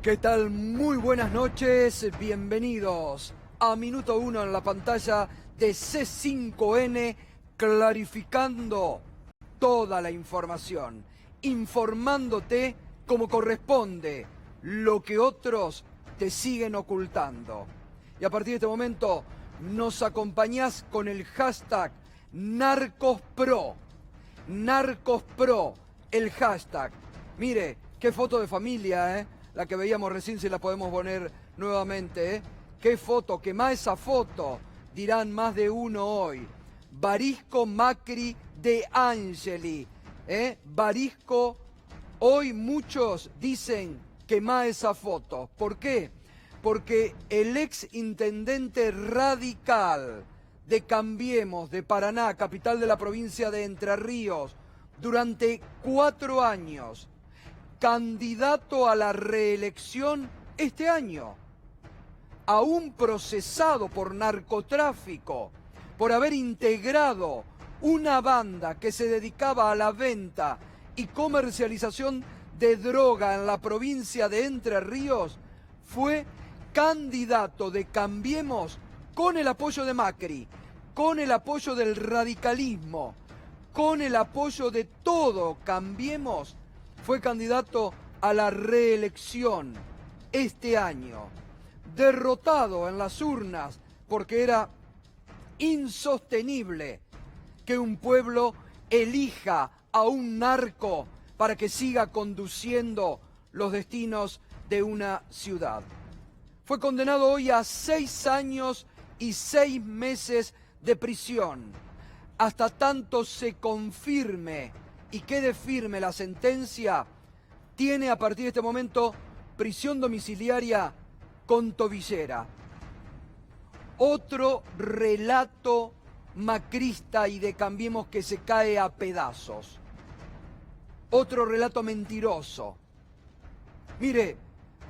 ¿Qué tal? Muy buenas noches, bienvenidos a Minuto 1 en la pantalla de C5N, clarificando toda la información, informándote como corresponde, lo que otros te siguen ocultando. Y a partir de este momento nos acompañás con el hashtag NarcosPro. NarcosPro, el hashtag. Mire, qué foto de familia, la que veíamos recién, si la podemos poner nuevamente, Qué foto, que más esa foto, dirán más de uno hoy. Barisco, Macri, De Angeli, Barisco, hoy muchos dicen que más esa foto. ¿Por qué? Porque el ex intendente radical de Cambiemos, de Paraná, capital de la provincia de Entre Ríos, durante 4 años, candidato a la reelección este año, aún procesado por narcotráfico, por haber integrado una banda que se dedicaba a la venta y comercialización de droga en la provincia de Entre Ríos, fue candidato de Cambiemos con el apoyo de Macri, con el apoyo del radicalismo, con el apoyo de todo Cambiemos, fue candidato a la reelección este año, derrotado en las urnas porque era insostenible que un pueblo elija a un narco para que siga conduciendo los destinos de una ciudad. Fue condenado hoy a 6 años y 6 meses de prisión, hasta tanto se confirme y quede firme la sentencia. Tiene a partir de este momento prisión domiciliaria con tobillera. Otro relato macrista y de Cambiemos que se cae a pedazos. Otro relato mentiroso. Mire,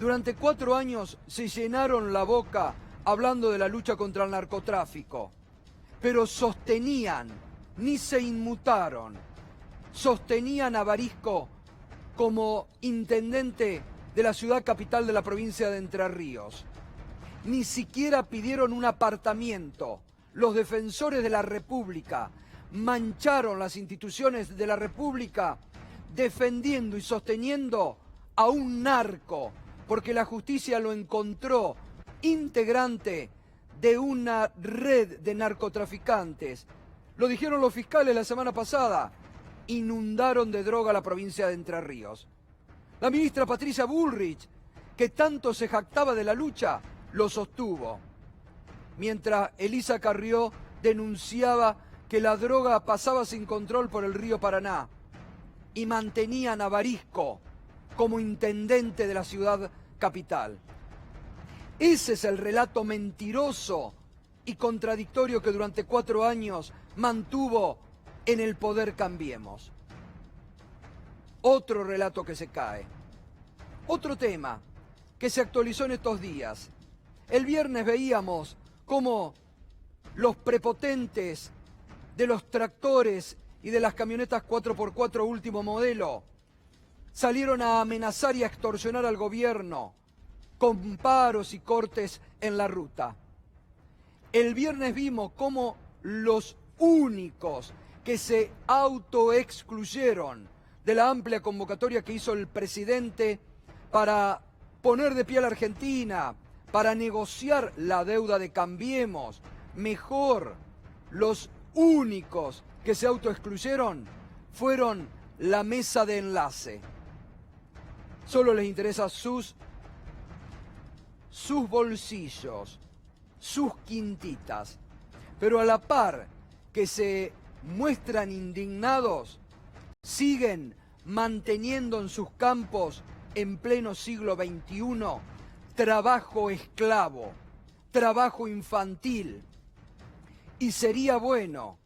durante 4 años se llenaron la boca hablando de la lucha contra el narcotráfico, pero sostenían, ni se inmutaron, sostenían a Barisco como intendente de la ciudad capital de la provincia de Entre Ríos. Ni siquiera pidieron un apartamiento. Los defensores de la República mancharon las instituciones de la República defendiendo y sosteniendo a un narco, porque la justicia lo encontró integrante de una red de narcotraficantes. Lo dijeron los fiscales la semana pasada. Inundaron de droga la provincia de Entre Ríos. La ministra Patricia Bullrich, que tanto se jactaba de la lucha, lo sostuvo. Mientras Elisa Carrió denunciaba que la droga pasaba sin control por el río Paraná y mantenían a Barisco como intendente de la ciudad capital. Ese es el relato mentiroso y contradictorio que durante 4 años mantuvo en el poder Cambiemos. Otro relato que se cae. Otro tema que se actualizó en estos días. El viernes veíamos cómo los prepotentes de los tractores y de las camionetas 4x4 último modelo salieron a amenazar y a extorsionar al gobierno con paros y cortes en la ruta. El viernes vimos cómo los únicos que se autoexcluyeron de la amplia convocatoria que hizo el presidente para poner de pie a la Argentina, para negociar la deuda de Cambiemos, mejor, los únicos que se autoexcluyeron fueron la mesa de enlace. Solo les interesa sus bolsillos, sus quintitas, pero a la par que se muestran indignados, siguen manteniendo en sus campos, en pleno siglo XXI, trabajo esclavo, trabajo infantil. Y sería bueno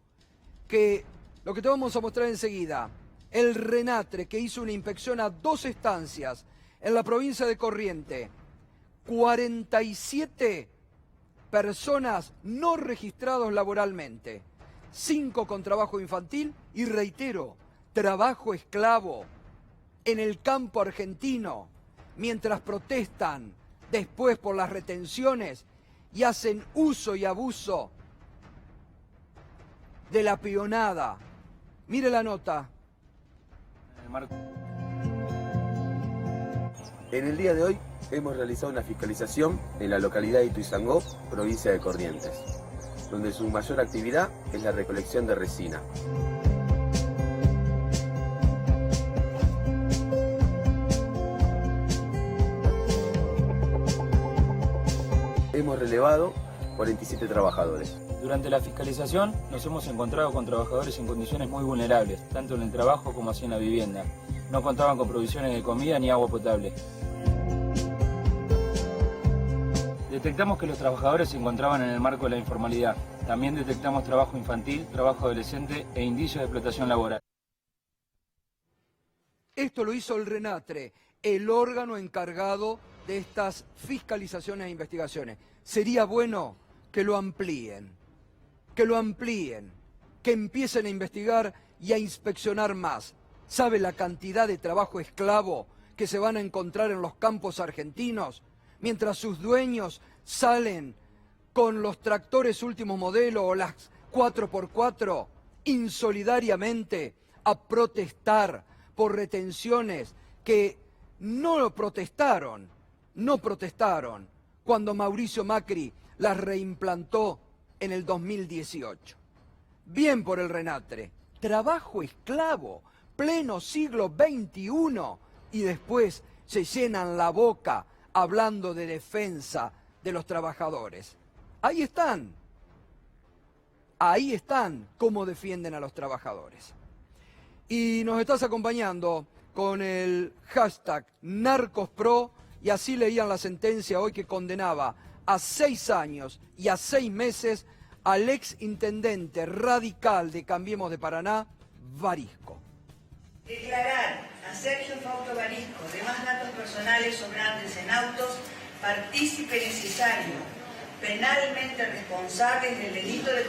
que, lo que te vamos a mostrar enseguida, el RENATRE, que hizo una inspección a 2 estancias en la provincia de Corrientes, 47 personas no registrados laboralmente, 5 con trabajo infantil y, reitero, trabajo esclavo en el campo argentino, mientras protestan después por las retenciones y hacen uso y abuso de la peonada. Mire la nota. En el día de hoy hemos realizado una fiscalización en la localidad de Ituzaingó, provincia de Corrientes, donde su mayor actividad es la recolección de resina. Hemos relevado 47 trabajadores. Durante la fiscalización nos hemos encontrado con trabajadores en condiciones muy vulnerables, tanto en el trabajo como así en la vivienda. No contaban con provisiones de comida ni agua potable. Detectamos que los trabajadores se encontraban en el marco de la informalidad. También detectamos trabajo infantil, trabajo adolescente e indicios de explotación laboral. Esto lo hizo el RENATRE, el órgano encargado de estas fiscalizaciones e investigaciones. Sería bueno que lo amplíen, que empiecen a investigar y a inspeccionar más. ¿Sabe la cantidad de trabajo esclavo que se van a encontrar en los campos argentinos? Mientras sus dueños salen con los tractores último modelo o las 4x4 insolidariamente a protestar por retenciones que no protestaron cuando Mauricio Macri las reimplantó en el 2018. Bien por el RENATRE, trabajo esclavo, pleno siglo XXI, y después se llenan la boca hablando de defensa de los trabajadores. Ahí están cómo defienden a los trabajadores. Y nos estás acompañando con el hashtag NarcosPro, y así leían la sentencia hoy que condenaba a 6 años y a 6 meses al ex intendente radical de Cambiemos de Paraná, Varisco. Declarar a Sergio Fausto Varisco, demás datos personales sobrantes en autos, partícipe necesario, penalmente responsable del delito de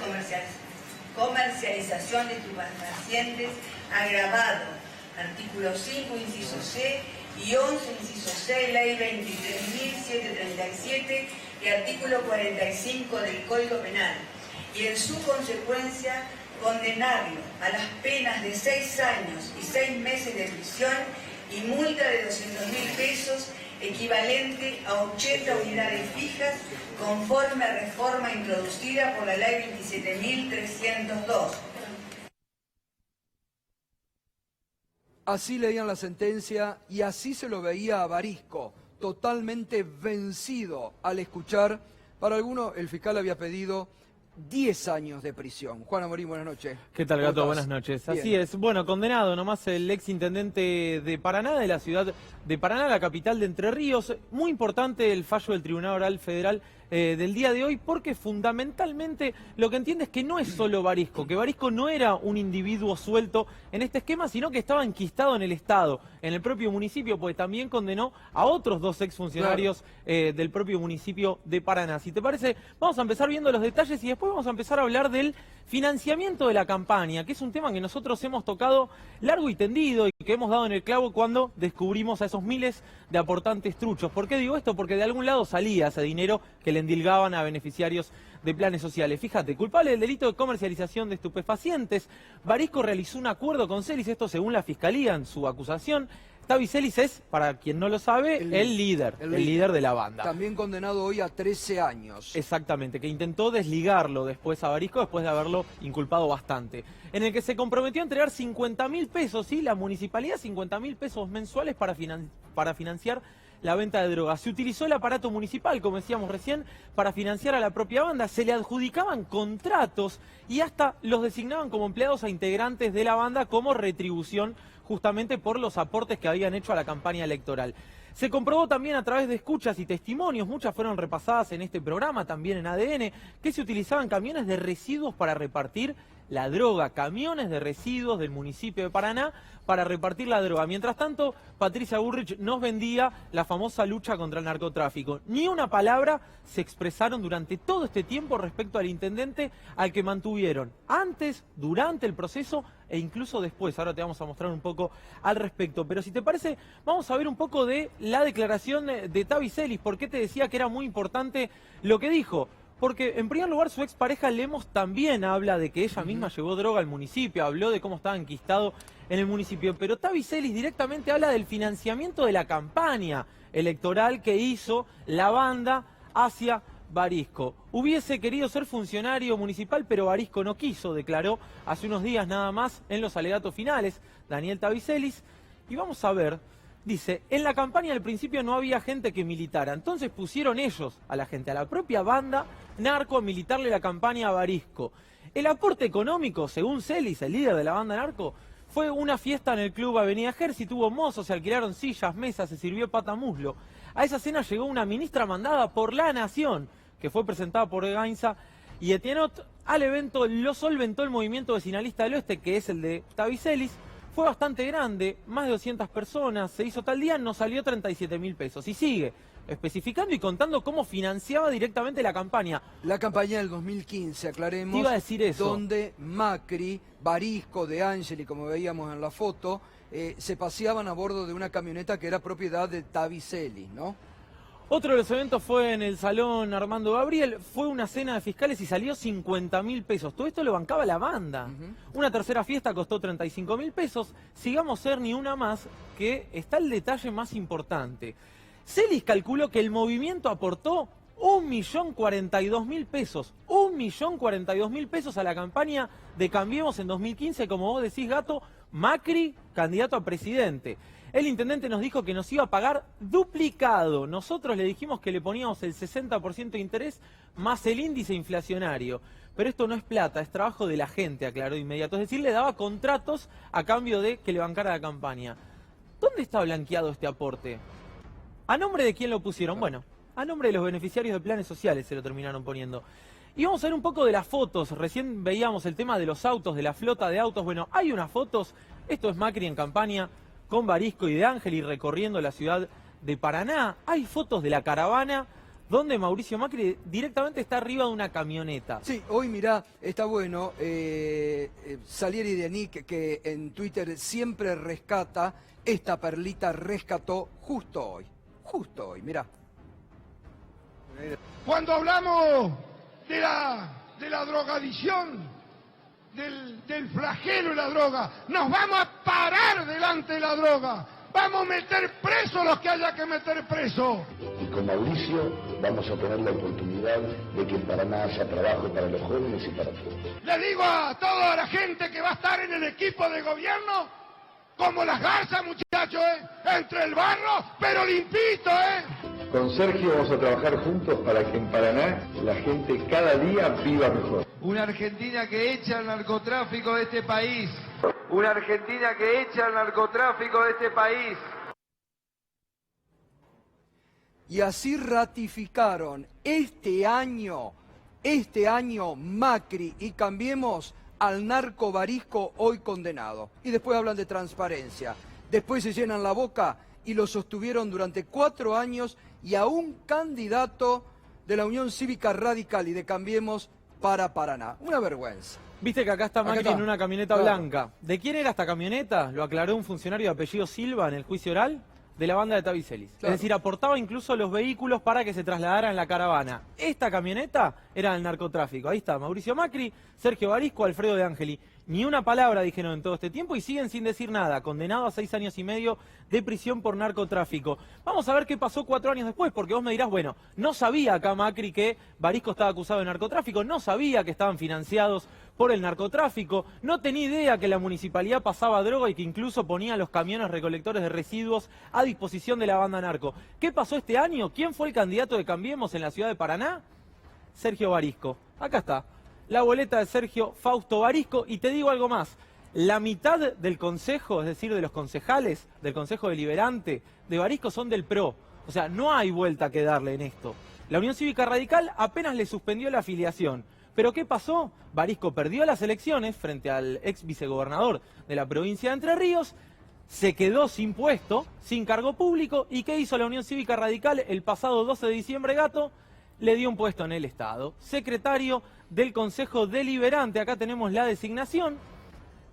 comercialización de estupefacientes agravado, artículo 5, inciso C y 11, inciso C, ley 23.737 y artículo 45 del Código Penal, y en su consecuencia condenarlo a las penas de 6 años y 6 meses de prisión y multa de 200.000 pesos, equivalente a 80 unidades fijas, conforme a reforma introducida por la Ley 27.302. Así leían la sentencia y así se lo veía a Varisco, totalmente vencido al escuchar. Para algunos, el fiscal había pedido 10 años de prisión. Juan Amorín, buenas noches. ¿Qué tal, Gato? Buenas noches. Bien. Así es. Bueno, condenado nomás el ex intendente de Paraná, de la ciudad de Paraná, la capital de Entre Ríos. Muy importante el fallo del Tribunal Oral Federal del día de hoy, porque fundamentalmente lo que entiende es que no es solo Varisco, que Varisco no era un individuo suelto en este esquema, sino que estaba enquistado en el Estado, en el propio municipio, porque también condenó a otros 2 exfuncionarios del propio municipio de Paraná. Si te parece, vamos a empezar viendo los detalles y después vamos a empezar a hablar del financiamiento de la campaña, que es un tema que nosotros hemos tocado largo y tendido y que hemos dado en el clavo cuando descubrimos a esos miles de aportantes truchos. ¿Por qué digo esto? Porque de algún lado salía ese dinero que le endilgaban a beneficiarios de planes sociales. Fíjate, culpable del delito de comercialización de estupefacientes, Varisco realizó un acuerdo con Celis, esto según la Fiscalía en su acusación. Tavi Celis es, para quien no lo sabe, el líder de la banda. También condenado hoy a 13 años. Exactamente, que intentó desligarlo después a Varisco, después de haberlo inculpado bastante. En el que se comprometió a entregar 50.000 pesos, ¿sí? La municipalidad, 50.000 pesos mensuales para financiar la venta de drogas. Se utilizó el aparato municipal, como decíamos recién, para financiar a la propia banda. Se le adjudicaban contratos y hasta los designaban como empleados a integrantes de la banda como retribución justamente por los aportes que habían hecho a la campaña electoral. Se comprobó también a través de escuchas y testimonios, muchas fueron repasadas en este programa, también en ADN, que se utilizaban camiones de residuos para repartir la droga, camiones de residuos del municipio de Paraná para repartir la droga. Mientras tanto, Patricia Bullrich nos vendía la famosa lucha contra el narcotráfico. Ni una palabra se expresaron durante todo este tiempo respecto al intendente al que mantuvieron antes, durante el proceso e incluso después. Ahora te vamos a mostrar un poco al respecto. Pero si te parece, vamos a ver un poco de la declaración de Tavi Celis. ¿Por qué te decía que era muy importante lo que dijo? Porque, en primer lugar, su expareja Lemos también habla de que ella misma llevó droga al municipio, habló de cómo estaba enquistado en el municipio. Pero Tavi Celis directamente habla del financiamiento de la campaña electoral que hizo la banda hacia Barisco. Hubiese querido ser funcionario municipal, pero Barisco no quiso, declaró hace unos días nada más en los alegatos finales Daniel Tavi Celis. Y vamos a ver. Dice, en la campaña al principio no había gente que militara, entonces pusieron ellos a la gente, a la propia banda narco, a militarle la campaña a Barisco. El aporte económico, según Celis, el líder de la banda narco, fue una fiesta en el club Avenida Ejército, hubo mozos, se alquilaron sillas, mesas, se sirvió patamuslo. A esa cena llegó una ministra mandada por La Nación, que fue presentada por Gainza y Etienot. Al evento lo solventó el movimiento vecinalista del oeste, que es el de Tavi Celis. Fue bastante grande, más de 200 personas, se hizo tal día, nos salió 37.000 pesos. Y sigue especificando y contando cómo financiaba directamente la campaña. La campaña del 2015, aclaremos. Te iba a decir eso. Donde Macri, Barisco, De Angeli, como veíamos en la foto, se paseaban a bordo de una camioneta que era propiedad de Tavi Celis, ¿no? Otro de los eventos fue en el Salón Armando Gabriel, fue una cena de fiscales y salió 50.000 pesos. Todo esto lo bancaba la banda. Una tercera fiesta costó 35.000 pesos. Sigamos ser ni una más, que está el detalle más importante. Celis calculó que el movimiento aportó 1.042.000 pesos. 1.042.000 pesos a la campaña de Cambiemos en 2015, como vos decís, Gato, Macri, candidato a presidente. El intendente nos dijo que nos iba a pagar duplicado. Nosotros le dijimos que le poníamos el 60% de interés más el índice inflacionario. Pero esto no es plata, es trabajo de la gente, aclaró de inmediato. Es decir, le daba contratos a cambio de que le bancara la campaña. ¿Dónde está blanqueado este aporte? ¿A nombre de quién lo pusieron? Bueno, a nombre de los beneficiarios de planes sociales se lo terminaron poniendo. Y vamos a ver un poco de las fotos. Recién veíamos el tema de los autos, de la flota de autos. Bueno, hay unas fotos. Esto es Macri en campaña con Barisco y De Angeli recorriendo la ciudad de Paraná. Hay fotos de la caravana donde Mauricio Macri directamente está arriba de una camioneta. Sí, hoy mirá, está bueno, Salieri de Nick, que en Twitter siempre rescata, esta perlita rescató justo hoy, mirá. Cuando hablamos de la drogadicción, del flagelo de la droga, nos vamos a parar delante de la droga, vamos a meter presos a los que haya que meter presos. Y con Mauricio vamos a tener la oportunidad de que en Paraná haya trabajo para los jóvenes y para todos. Le digo a toda la gente que va a estar en el equipo de gobierno, como las garzas, muchachos, entre el barro, pero limpito, Con Sergio vamos a trabajar juntos para que en Paraná la gente cada día viva mejor. Una Argentina que echa el narcotráfico de este país. Una Argentina que echa el narcotráfico de este país. Y así ratificaron este año Macri y Cambiemos al narco Barisco hoy condenado. Y después hablan de transparencia. Después se llenan la boca y lo sostuvieron durante 4 años y a un candidato de la Unión Cívica Radical y de Cambiemos para Paraná. Una vergüenza. Viste que acá está Macri en una camioneta Claro. blanca. ¿De quién era esta camioneta? Lo aclaró un funcionario de apellido Silva en el juicio oral de la banda de Tavi Celis. Claro. Es decir, aportaba incluso los vehículos para que se trasladaran en la caravana. Esta camioneta era del narcotráfico. Ahí está Mauricio Macri, Sergio Barisco, Alfredo De Angeli. Ni una palabra dijeron en todo este tiempo y siguen sin decir nada. Condenado a 6 años y medio de prisión por narcotráfico. Vamos a ver qué pasó 4 años después, porque vos me dirás, bueno, no sabía acá Macri que Barisco estaba acusado de narcotráfico, no sabía que estaban financiados por el narcotráfico, no tenía idea que la municipalidad pasaba droga y que incluso ponía los camiones recolectores de residuos a disposición de la banda narco. ¿Qué pasó este año? ¿Quién fue el candidato de Cambiemos en la ciudad de Paraná? Sergio Barisco. Acá está. La boleta de Sergio Fausto Barisco. Y te digo algo más. La mitad del consejo, es decir, de los concejales del Consejo Deliberante de Barisco son del PRO. O sea, no hay vuelta que darle en esto. La Unión Cívica Radical apenas le suspendió la afiliación. ¿Pero qué pasó? Barisco perdió las elecciones frente al ex vicegobernador de la provincia de Entre Ríos, se quedó sin puesto, sin cargo público, ¿y qué hizo la Unión Cívica Radical el pasado 12 de diciembre, Gato? Le dio un puesto en el Estado, secretario del Consejo Deliberante. Acá tenemos la designación.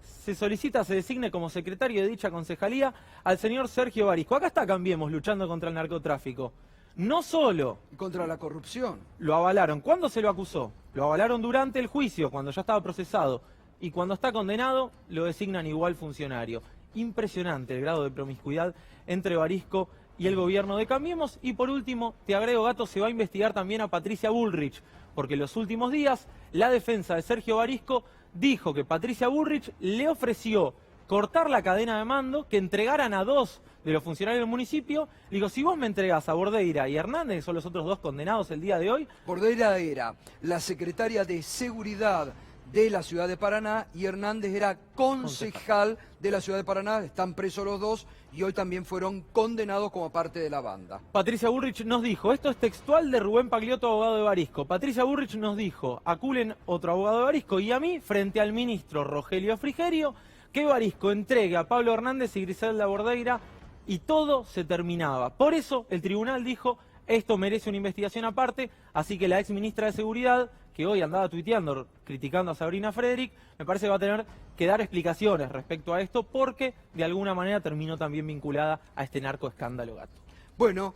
Se solicita, se designe como secretario de dicha concejalía al señor Sergio Barisco. Acá está Cambiemos, luchando contra el narcotráfico. No solo Contra la corrupción. lo avalaron, ¿cuándo se lo acusó? Lo avalaron durante el juicio, cuando ya estaba procesado. Y cuando está condenado, lo designan igual funcionario. Impresionante el grado de promiscuidad entre Barisco y el gobierno de Cambiemos. Y por último, te agrego, Gato, se va a investigar también a Patricia Bullrich, porque en los últimos días la defensa de Sergio Barisco dijo que Patricia Bullrich le ofreció cortar la cadena de mando, que entregaran a 2 de los funcionarios del municipio. Le digo, si vos me entregás a Bordeira y Hernández, que son los otros 2 condenados el día de hoy. Bordeira era la secretaria de Seguridad de la ciudad de Paraná y Hernández era concejal de la ciudad de Paraná. Están presos los 2 y hoy también fueron condenados como parte de la banda. Patricia Bullrich nos dijo, esto es textual de Rubén Pagliotto, abogado de Barisco. Patricia Bullrich nos dijo, aculen otro abogado de Barisco y a mí, frente al ministro Rogelio Frigerio, que Barisco entregue a Pablo Hernández y Griselda Bordeira y todo se terminaba. Por eso el tribunal dijo, esto merece una investigación aparte, así que la ex ministra de Seguridad, que hoy andaba tuiteando, criticando a Sabrina Frederick, me parece que va a tener que dar explicaciones respecto a esto, porque de alguna manera terminó también vinculada a este narcoescándalo, Gato. Bueno,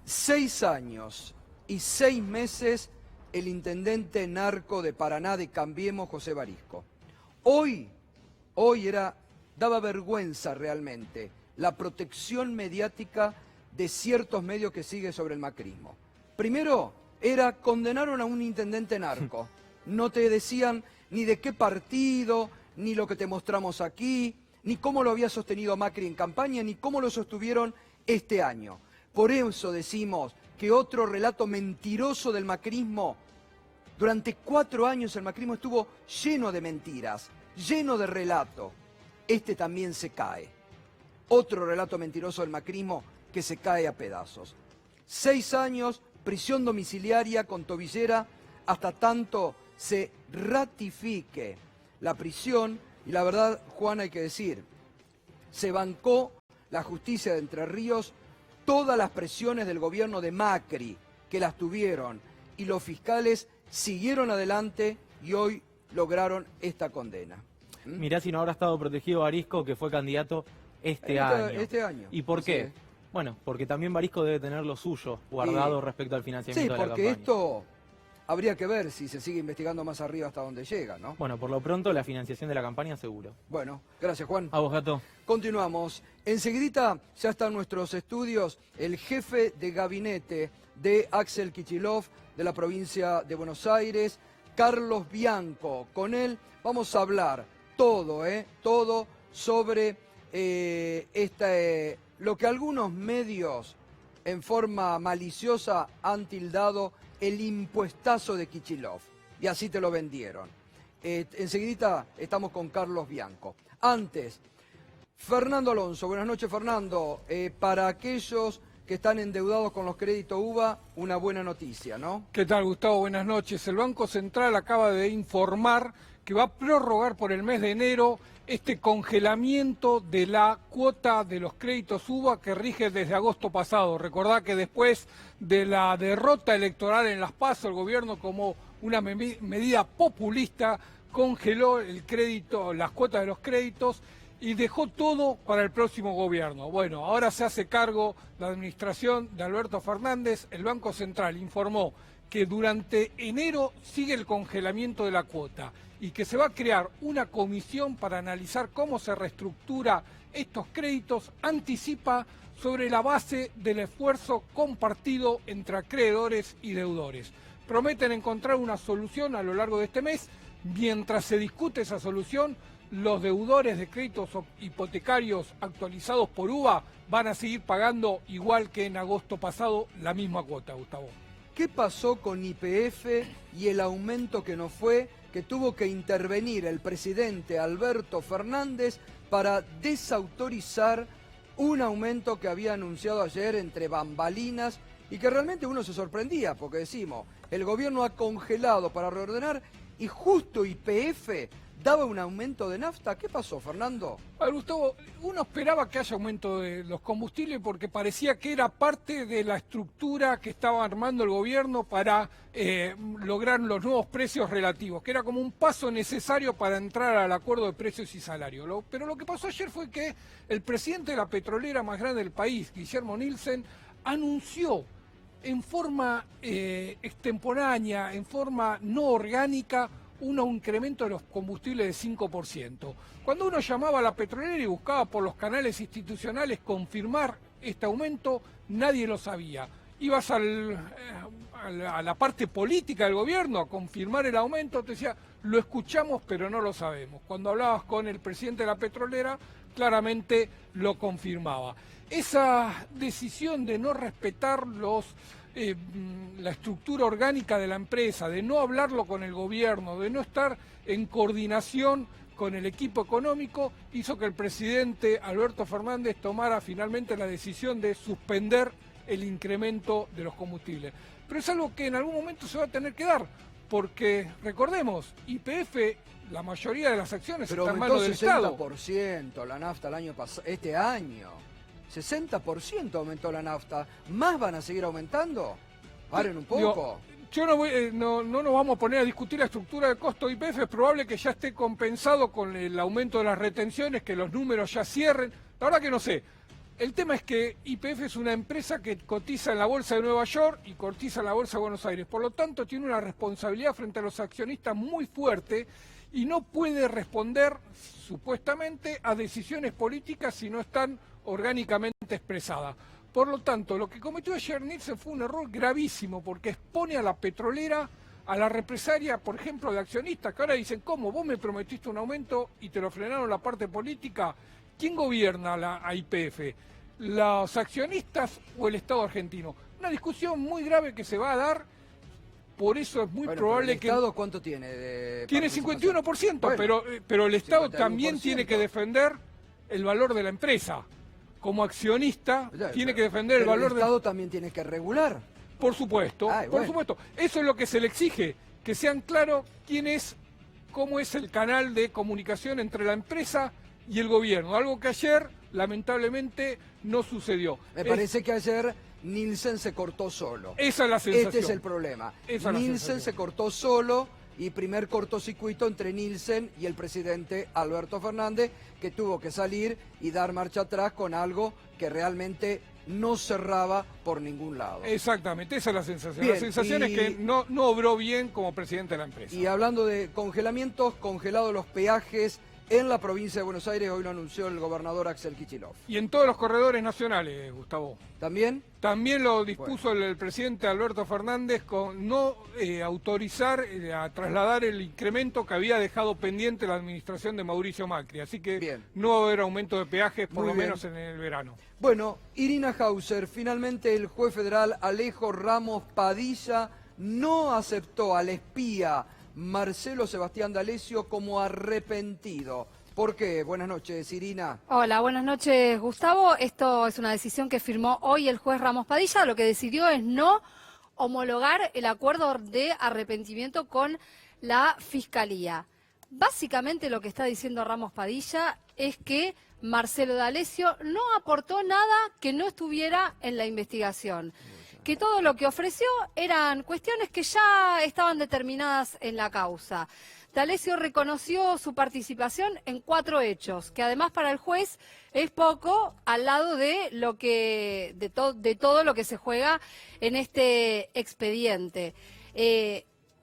6 años y 6 meses el intendente narco de Paraná de Cambiemos, José Barisco. Hoy daba vergüenza realmente la protección mediática de ciertos medios que sigue sobre el macrismo. Primero, condenaron a un intendente narco. No te decían ni de qué partido, ni lo que te mostramos aquí, ni cómo lo había sostenido Macri en campaña, ni cómo lo sostuvieron este año. Por eso decimos que otro relato mentiroso del macrismo. Durante 4 años el macrismo estuvo lleno de mentiras, lleno de relato. Este también se cae. Otro relato mentiroso del macrismo que se cae a pedazos. 6 años, prisión domiciliaria con tobillera, hasta tanto se ratifique la prisión. Y la verdad, Juan, hay que decir, se bancó la justicia de Entre Ríos todas las presiones del gobierno de Macri, que las tuvieron, y los fiscales siguieron adelante y hoy lograron esta condena. Mirá si no habrá estado protegido Barisco, que fue candidato este año. Este año. ¿Y por qué? Sí. Bueno, porque también Barisco debe tener lo suyo guardado respecto al financiamiento de la campaña. Sí, porque esto habría que ver si se sigue investigando más arriba hasta donde llega, ¿no? Bueno, por lo pronto la financiación de la campaña seguro. Bueno, gracias, Juan. A vos, Gato. Continuamos. Enseguidita ya están nuestros estudios el jefe de gabinete de Axel Kicillof de la provincia de Buenos Aires, Carlos Bianco. Con él vamos a hablar todo sobre lo que algunos medios en forma maliciosa han tildado el impuestazo de Kicillof. Y así te lo vendieron. Enseguidita estamos con Carlos Bianco. Antes, Fernando Alonso. Buenas noches, Fernando. Para aquellos que están endeudados con los créditos UBA, una buena noticia, ¿no? ¿Qué tal, Gustavo? Buenas noches. El Banco Central acaba de informar que va a prorrogar por el mes de enero este congelamiento de la cuota de los créditos UBA que rige desde agosto pasado. Recordá que después de la derrota electoral en Las PASO, el gobierno, como una medida populista, congeló el crédito, las cuotas de los créditos y dejó todo para el próximo gobierno. Bueno, ahora se hace cargo la administración de Alberto Fernández. El Banco Central informó que durante enero sigue el congelamiento de la cuota y que se va a crear una comisión para analizar cómo se reestructura estos créditos, anticipa sobre la base del esfuerzo compartido entre acreedores y deudores. Prometen encontrar una solución a lo largo de este mes. Mientras se discute esa solución, los deudores de créditos hipotecarios actualizados por UBA van a seguir pagando, igual que en agosto pasado, la misma cuota, Gustavo. ¿Qué pasó con YPF y el aumento que no fue, que tuvo que intervenir el presidente Alberto Fernández para desautorizar un aumento que había anunciado ayer entre bambalinas y que realmente uno se sorprendía, porque decimos, el gobierno ha congelado para reordenar y justo YPF daba un aumento de nafta. ¿Qué pasó, Fernando? A ver, Gustavo, uno esperaba que haya aumento de los combustibles porque parecía que era parte de la estructura que estaba armando el gobierno para lograr los nuevos precios relativos, que era como un paso necesario para entrar al acuerdo de precios y salarios. Pero lo que pasó ayer fue que el presidente de la petrolera más grande del país, Guillermo Nielsen, anunció en forma extemporánea, en forma no orgánica, un incremento de los combustibles de 5%. Cuando uno llamaba a la petrolera y buscaba por los canales institucionales confirmar este aumento, nadie lo sabía. Ibas a la parte política del gobierno a confirmar el aumento, te decía, lo escuchamos pero no lo sabemos. Cuando hablabas con el presidente de la petrolera, claramente lo confirmaba. Esa decisión de no respetar la estructura orgánica de la empresa, de no hablarlo con el gobierno, de no estar en coordinación con el equipo económico, hizo que el presidente Alberto Fernández tomara finalmente la decisión de suspender el incremento de los combustibles. Pero es algo que en algún momento se va a tener que dar, porque recordemos, YPF, la mayoría de las acciones están en manos del Estado. Pero aumentó 60% la nafta el año pasado, este año. 60% aumentó la nafta. ¿Más van a seguir aumentando? Paren un poco. Yo no nos vamos a poner a discutir la estructura de costo de YPF. Es probable que ya esté compensado con el aumento de las retenciones, que los números ya cierren. La verdad que no sé. El tema es que YPF es una empresa que cotiza en la Bolsa de Nueva York y cotiza en la Bolsa de Buenos Aires. Por lo tanto, tiene una responsabilidad frente a los accionistas muy fuerte y no puede responder, supuestamente, a decisiones políticas si no están orgánicamente expresada. Por lo tanto, lo que cometió ayer Nielsen fue un error gravísimo porque expone a la petrolera a la represalia, por ejemplo, de accionistas que ahora dicen, ¿cómo? Vos me prometiste un aumento y te lo frenaron la parte política. ¿Quién gobierna a YPF? ¿Los accionistas o el Estado argentino? Una discusión muy grave que se va a dar. Por eso es muy probable que... ¿El Estado cuánto tiene? Tiene 51%, bueno, pero el Estado también tiene que defender el valor de la empresa. Como accionista, tiene que defender el valor del... ¿El Estado también tiene que regular? Por supuesto, por supuesto. Eso es lo que se le exige, que sean claros cómo es el canal de comunicación entre la empresa y el gobierno. Algo que ayer, lamentablemente, no sucedió. Me parece que ayer Nielsen se cortó solo. Esa es la sensación. Este es el problema. Nielsen se cortó solo y primer cortocircuito entre Nielsen y el presidente Alberto Fernández, que tuvo que salir y dar marcha atrás con algo que realmente no cerraba por ningún lado. Exactamente, esa es la sensación. Bien, la sensación es que no obró bien como presidente de la empresa. Y hablando de congelamientos, congelados los peajes en la provincia de Buenos Aires, hoy lo anunció el gobernador Axel Kicillof. Y en todos los corredores nacionales, Gustavo. ¿También? También lo dispuso el presidente Alberto Fernández con no autorizar a trasladar el incremento que había dejado pendiente la administración de Mauricio Macri. Así que no va a haber aumento de peajes, por lo menos en el verano. Bueno, Irina Hauser, finalmente el juez federal Alejo Ramos Padilla no aceptó al espía Marcelo Sebastián D'Alessio como arrepentido. ¿Por qué? Buenas noches, Irina. Hola, buenas noches, Gustavo. Esto es una decisión que firmó hoy el juez Ramos Padilla. Lo que decidió es no homologar el acuerdo de arrepentimiento con la Fiscalía. Básicamente lo que está diciendo Ramos Padilla es que Marcelo D'Alessio no aportó nada que no estuviera en la investigación. Que todo lo que ofreció eran cuestiones que ya estaban determinadas en la causa. D'Alessio reconoció su participación en 4 hechos, que además para el juez es poco al lado de de todo lo que se juega en este expediente.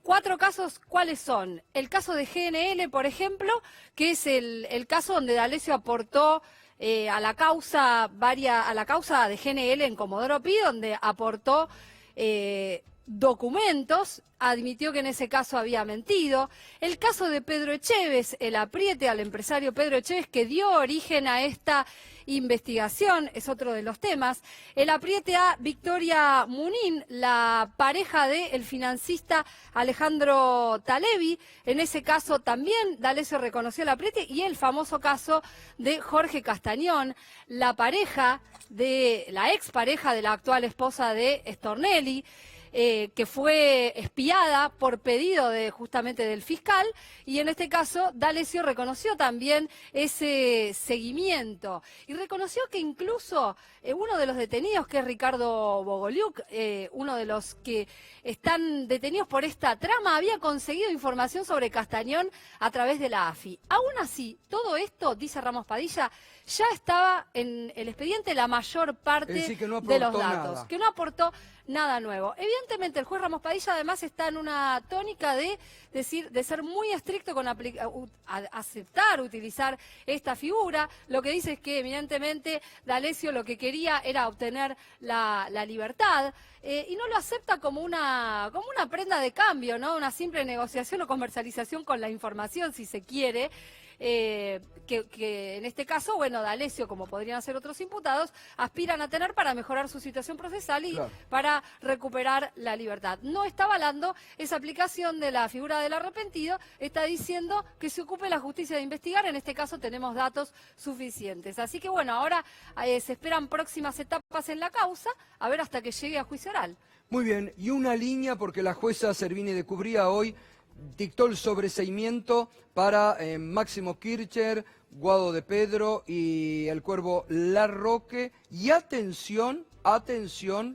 4 casos, ¿cuáles son? El caso de GNL, por ejemplo, que es el caso donde D'Alessio aportó a la causa de GNL en Comodoro Pi, donde aportó documentos, admitió que en ese caso había mentido. El caso de Pedro Echévez, el apriete al empresario Pedro Echévez que dio origen a esta investigación, es otro de los temas. El apriete a Victoria Munín, la pareja del financista Alejandro Talevi. En ese caso también D'Alessio reconoció el apriete, y el famoso caso de Jorge Castañón, la expareja de la actual esposa de Stornelli, que fue espiada por pedido justamente del fiscal, y en este caso D'Alessio reconoció también ese seguimiento y reconoció que incluso uno de los detenidos, que es Ricardo Bogoliuk, uno de los que están detenidos por esta trama, había conseguido información sobre Castañón a través de la AFI. Aún así, todo esto, dice Ramos Padilla, ya estaba en el expediente la mayor parte de los datos, que no aportó nada nuevo. Evidentemente, el juez Ramos Padilla además está en una tónica de ser muy estricto con aceptar, utilizar esta figura. Lo que dice es que evidentemente D'Alessio lo que quería era obtener la libertad, y no lo acepta como una prenda de cambio, ¿no? Una simple negociación o comercialización con la información, si se quiere. Que en este caso, bueno, D'Alessio, como podrían ser otros imputados, aspiran a tener para mejorar su situación procesal y para recuperar la libertad. No está avalando esa aplicación de la figura del arrepentido, está diciendo que se ocupe la justicia de investigar. En este caso tenemos datos suficientes. Así que bueno, ahora se esperan próximas etapas en la causa, a ver hasta que llegue a juicio oral. Muy bien, y una línea, porque la jueza Servini de Cubría hoy dictó el sobreseimiento para Máximo Kirchner, Guado de Pedro y el Cuervo Larroque. Y atención,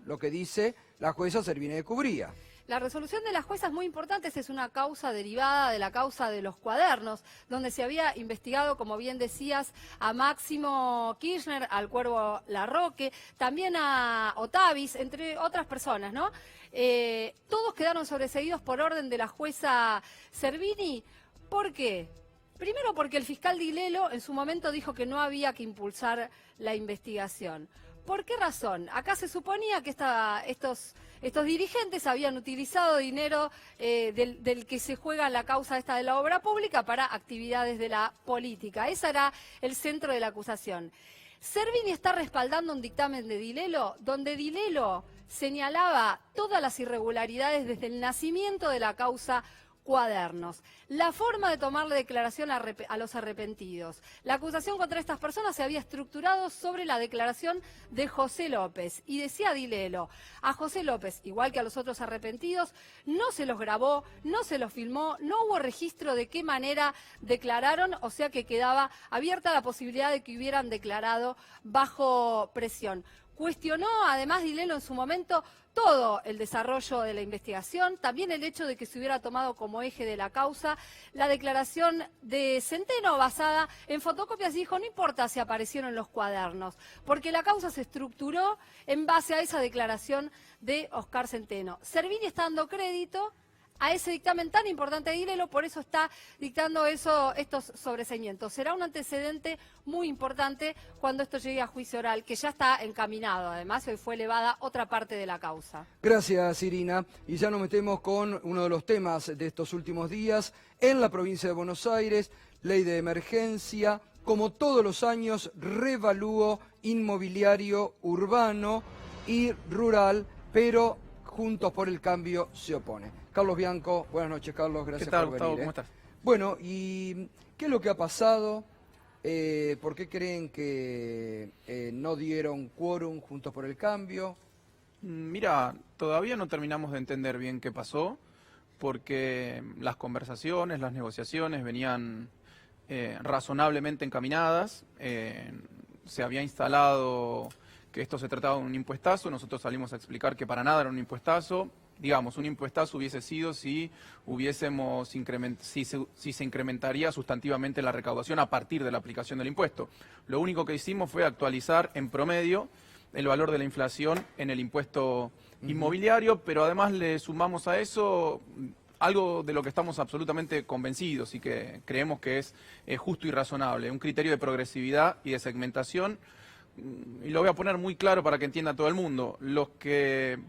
lo que dice la jueza Servini de Cubría. La resolución de la jueza es muy importante. Esta es una causa derivada de la causa de los cuadernos, donde se había investigado, como bien decías, a Máximo Kirchner, al Cuervo Larroque, también a Otavis, entre otras personas, ¿no? Todos quedaron sobreseídos por orden de la jueza Servini. ¿Por qué? Primero porque el fiscal Dilelo en su momento dijo que no había que impulsar la investigación. ¿Por qué razón? Acá se suponía que estos dirigentes habían utilizado dinero del que se juega la causa esta de la obra pública para actividades de la política. Ese era el centro de la acusación. Servini está respaldando un dictamen de Dilelo, donde Dilelo señalaba todas las irregularidades desde el nacimiento de la causa Cuadernos, la forma de tomarle declaración a los arrepentidos. La acusación contra estas personas se había estructurado sobre la declaración de José López. Y decía Dilelo, a José López, igual que a los otros arrepentidos, no se los grabó, no se los filmó, no hubo registro de qué manera declararon, o sea que quedaba abierta la posibilidad de que hubieran declarado bajo presión. Cuestionó además Dilelo en su momento todo el desarrollo de la investigación, también el hecho de que se hubiera tomado como eje de la causa la declaración de Centeno basada en fotocopias, y dijo, no importa si aparecieron en los cuadernos, porque la causa se estructuró en base a esa declaración de Oscar Centeno. Servini está dando crédito a ese dictamen tan importante de Dilelo, por eso está dictando estos sobreseimientos. Será un antecedente muy importante cuando esto llegue a juicio oral, que ya está encaminado. Además, hoy fue elevada otra parte de la causa. Gracias, Irina. Y ya nos metemos con uno de los temas de estos últimos días. En la provincia de Buenos Aires, ley de emergencia, como todos los años, revalúo inmobiliario urbano y rural, pero Juntos por el Cambio se opone. Carlos Bianco, buenas noches, Carlos, gracias por venir. ¿Qué tal, Gustavo? ¿Cómo estás? Bueno, ¿y qué es lo que ha pasado? ¿Por qué creen que no dieron quórum Juntos por el Cambio? Mira, todavía no terminamos de entender bien qué pasó, porque las conversaciones, las negociaciones venían razonablemente encaminadas. Se había instalado que esto se trataba de un impuestazo. Nosotros salimos a explicar que para nada era un impuestazo. Digamos, un impuestazo hubiese sido si se incrementaría sustantivamente la recaudación a partir de la aplicación del impuesto. Lo único que hicimos fue actualizar en promedio el valor de la inflación en el impuesto inmobiliario, pero además le sumamos a eso algo de lo que estamos absolutamente convencidos y que creemos que es justo y razonable, un criterio de progresividad y de segmentación. Y lo voy a poner muy claro para que entienda todo el mundo. Los que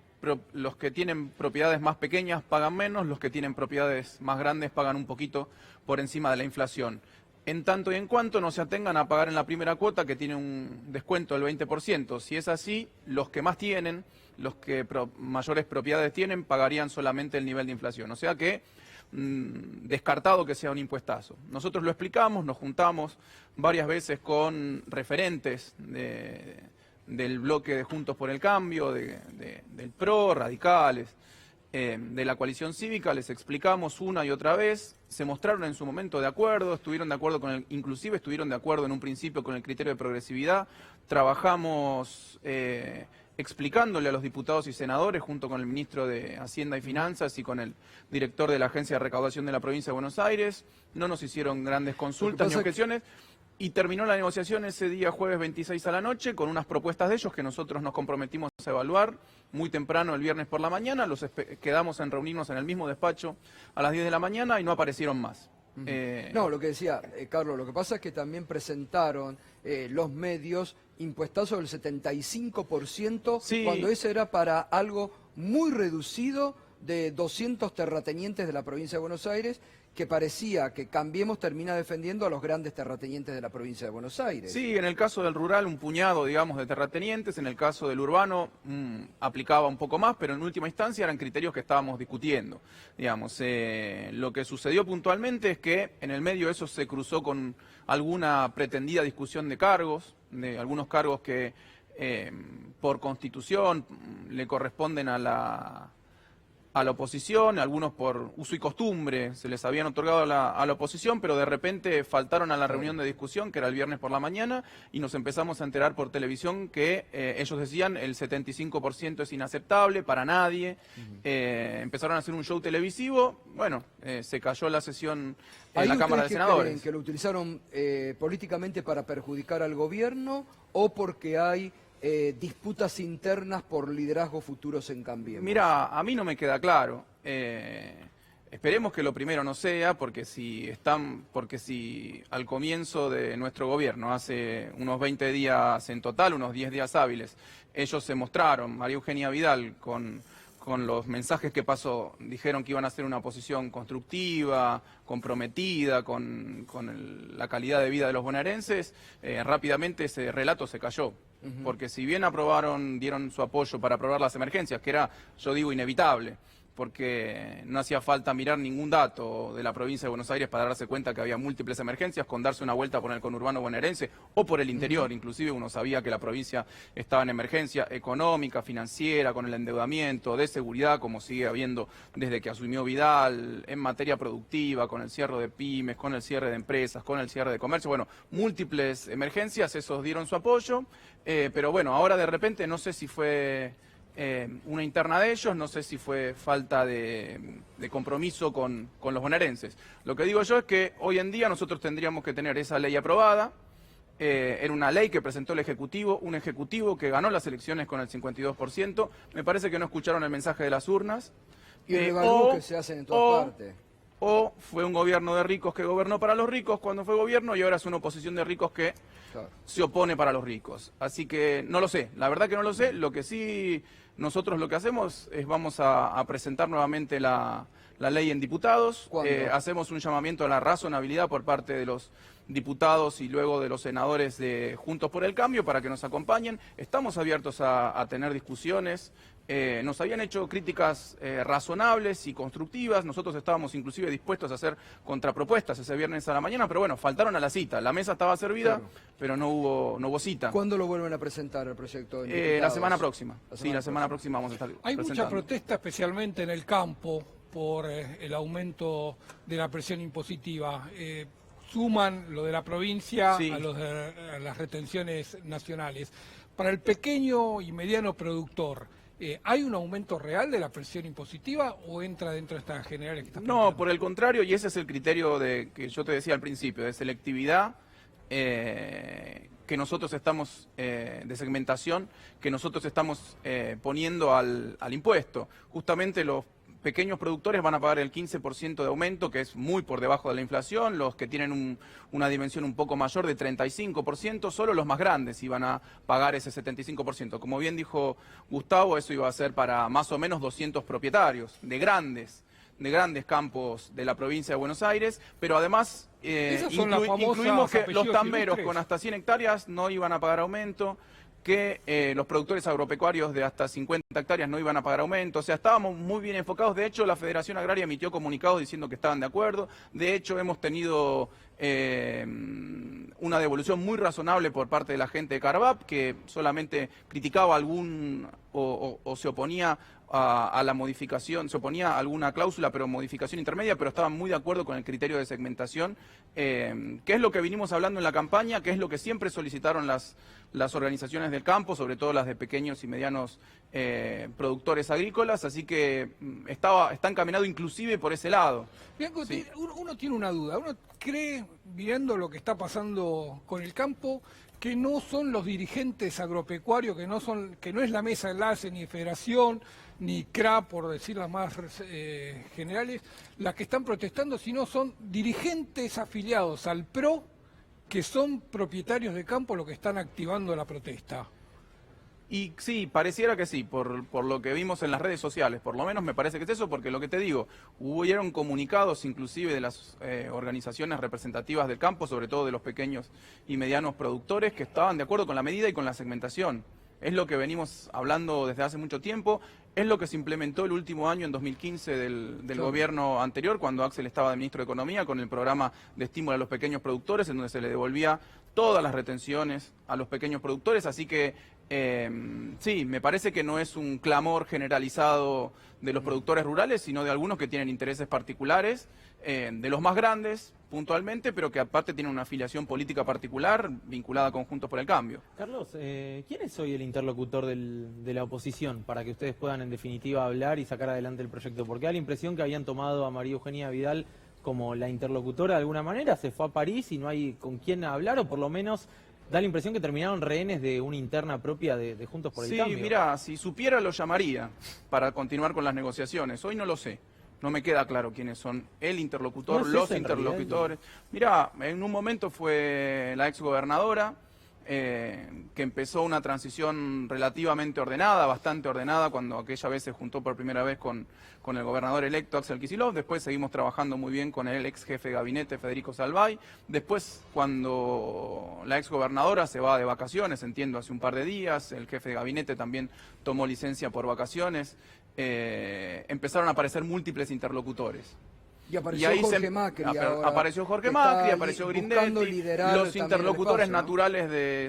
los que tienen propiedades más pequeñas pagan menos, los que tienen propiedades más grandes pagan un poquito por encima de la inflación. En tanto y en cuanto no se atengan a pagar en la primera cuota, que tiene un descuento del 20%. Si es así, los que más tienen, los que mayores propiedades tienen, pagarían solamente el nivel de inflación. O sea que descartado que sea un impuestazo. Nosotros lo explicamos, nos juntamos varias veces con referentes del bloque de Juntos por el Cambio, del PRO, radicales, de la coalición cívica, les explicamos una y otra vez, se mostraron en su momento de acuerdo, estuvieron de acuerdo con inclusive estuvieron de acuerdo en un principio con el criterio de progresividad, trabajamos explicándole a los diputados y senadores, junto con el ministro de Hacienda y Finanzas y con el director de la Agencia de Recaudación de la Provincia de Buenos Aires, no nos hicieron grandes consultas ni objeciones. Y terminó la negociación ese día jueves 26 a la noche con unas propuestas de ellos que nosotros nos comprometimos a evaluar muy temprano el viernes por la mañana. Quedamos en reunirnos en el mismo despacho a las 10 de la mañana y no aparecieron más. No, lo que decía Carlos, lo que pasa es que también presentaron los medios impuestazos del 75%, sí, cuando ese era para algo muy reducido de 200 terratenientes de la provincia de Buenos Aires, que parecía que Cambiemos termina defendiendo a los grandes terratenientes de la provincia de Buenos Aires. Sí, en el caso del rural un puñado, digamos, de terratenientes, en el caso del urbano aplicaba un poco más, pero en última instancia eran criterios que estábamos discutiendo. Digamos, lo que sucedió puntualmente es que en el medio eso se cruzó con alguna pretendida discusión de cargos, de algunos cargos que por constitución le corresponden a la oposición, algunos por uso y costumbre se les habían otorgado a la oposición, pero de repente faltaron a la reunión de discusión, que era el viernes por la mañana, y nos empezamos a enterar por televisión que ellos decían el 75% es inaceptable para nadie. Empezaron a hacer un show televisivo, bueno, se cayó la sesión en la Cámara de Senadores. ¿Creen que lo utilizaron políticamente para perjudicar al gobierno o porque hay disputas internas por liderazgos futuros en Cambiemos? Mira, a mí no me queda claro. Esperemos que lo primero no sea, porque si al comienzo de nuestro gobierno, hace unos 20 días en total, unos 10 días hábiles, ellos se mostraron, María Eugenia Vidal, con los mensajes que pasó, dijeron que iban a hacer una oposición constructiva, comprometida con la calidad de vida de los bonaerenses, rápidamente ese relato se cayó. Porque si bien dieron su apoyo para aprobar las emergencias, que era, yo digo, inevitable, porque no hacía falta mirar ningún dato de la provincia de Buenos Aires para darse cuenta que había múltiples emergencias, con darse una vuelta por el conurbano bonaerense o por el interior. Inclusive uno sabía que la provincia estaba en emergencia económica, financiera, con el endeudamiento, de seguridad, como sigue habiendo desde que asumió Vidal, en materia productiva, con el cierre de pymes, con el cierre de empresas, con el cierre de comercio. Bueno, múltiples emergencias, esos dieron su apoyo, pero bueno, ahora de repente no sé si fue una interna de ellos, no sé si fue falta de compromiso con los bonaerenses. Lo que digo yo es que hoy en día nosotros tendríamos que tener esa ley aprobada. Era una ley que presentó el Ejecutivo, un Ejecutivo que ganó las elecciones con el 52%. Me parece que no escucharon el mensaje de las urnas. Y el revalúo que se hacen en todas partes. O fue un gobierno de ricos que gobernó para los ricos cuando fue gobierno, y ahora es una oposición de ricos que se opone para los ricos. Así que no lo sé, la verdad que no lo sé. Lo que sí, nosotros lo que hacemos es vamos a presentar nuevamente la ley en diputados. Hacemos un llamamiento a la razonabilidad por parte de los diputados y luego de los senadores de Juntos por el Cambio para que nos acompañen. Estamos abiertos a tener discusiones. Nos habían hecho críticas razonables y constructivas. Nosotros estábamos inclusive dispuestos a hacer contrapropuestas ese viernes a la mañana, pero bueno, faltaron a la cita. La mesa estaba servida, pero no hubo cita. ¿Cuándo lo vuelven a presentar el proyecto? La semana próxima. La semana próxima vamos a estar Hay presentando. mucha protesta, especialmente en el campo, por el aumento de la presión impositiva. Suman lo de la provincia Sí. a las retenciones nacionales. Para el pequeño y mediano productor, ¿hay un aumento real de la presión impositiva o entra dentro de estas generales que estás planteando? No, por el contrario, y ese es el criterio que yo te decía al principio, de selectividad, que nosotros estamos, de segmentación, que nosotros estamos poniendo al impuesto. Justamente los pequeños productores van a pagar el 15% de aumento, que es muy por debajo de la inflación. Los que tienen una dimensión un poco mayor de 35%, solo los más grandes iban a pagar ese 75%. Como bien dijo Gustavo, eso iba a ser para más o menos 200 propietarios de grandes campos de la provincia de Buenos Aires, pero además incluimos que los tamberos con hasta 100 hectáreas no iban a pagar aumento, que los productores agropecuarios de hasta 50 hectáreas no iban a pagar aumento. O sea, estábamos muy bien enfocados. De hecho, la Federación Agraria emitió comunicados diciendo que estaban de acuerdo. De hecho, hemos tenido una devolución muy razonable por parte de la gente de Carvap, que solamente criticaba o se oponía a la modificación, se oponía a alguna cláusula, pero modificación intermedia, pero estaban muy de acuerdo con el criterio de segmentación, que es lo que vinimos hablando en la campaña, que es lo que siempre solicitaron las organizaciones del campo, sobre todo las de pequeños y medianos productores agrícolas, así que está encaminado inclusive por ese lado. Bianco, Sí. uno tiene una duda, uno cree, viendo lo que está pasando con el campo, que no son los dirigentes agropecuarios, que no es la mesa de enlace, ni Federación, ni CRA, por decir las más generales, las que están protestando, sino son dirigentes afiliados al PRO, que son propietarios de campo, los que están activando la protesta. Y sí, pareciera que sí, por lo que vimos en las redes sociales, por lo menos me parece que es eso, porque lo que te digo, hubieron comunicados inclusive de las organizaciones representativas del campo, sobre todo de los pequeños y medianos productores, que estaban de acuerdo con la medida y con la segmentación. Es lo que venimos hablando desde hace mucho tiempo, es lo que se implementó el último año, en 2015, del gobierno anterior, cuando Axel estaba de ministro de Economía, con el programa de estímulo a los pequeños productores, en donde se le devolvía todas las retenciones a los pequeños productores, así que sí, me parece que no es un clamor generalizado de los productores rurales, sino de algunos que tienen intereses particulares, de los más grandes puntualmente, pero que aparte tienen una afiliación política particular vinculada a Conjuntos por el Cambio. Carlos, ¿quién es hoy el interlocutor de la oposición para que ustedes puedan en definitiva hablar y sacar adelante el proyecto? Porque da la impresión que habían tomado a María Eugenia Vidal como la interlocutora de alguna manera, se fue a París y no hay con quién hablar, o por lo menos da la impresión que terminaron rehenes de una interna propia de Juntos por el Cambio. Sí, mira, si supiera lo llamaría para continuar con las negociaciones. Hoy no lo sé. No me queda claro quiénes son el interlocutor, los interlocutores. Mira, en un momento fue la exgobernadora, que empezó una transición relativamente ordenada, bastante ordenada, cuando aquella vez se juntó por primera vez con el gobernador electo Axel Kicillof. Después seguimos trabajando muy bien con el ex jefe de gabinete Federico Salvay. Después, cuando la exgobernadora se va de vacaciones, entiendo hace un par de días, el jefe de gabinete también tomó licencia por vacaciones, empezaron a aparecer múltiples interlocutores. Y apareció Jorge Macri. Apareció Jorge Macri, apareció Grindetti, los interlocutores naturales de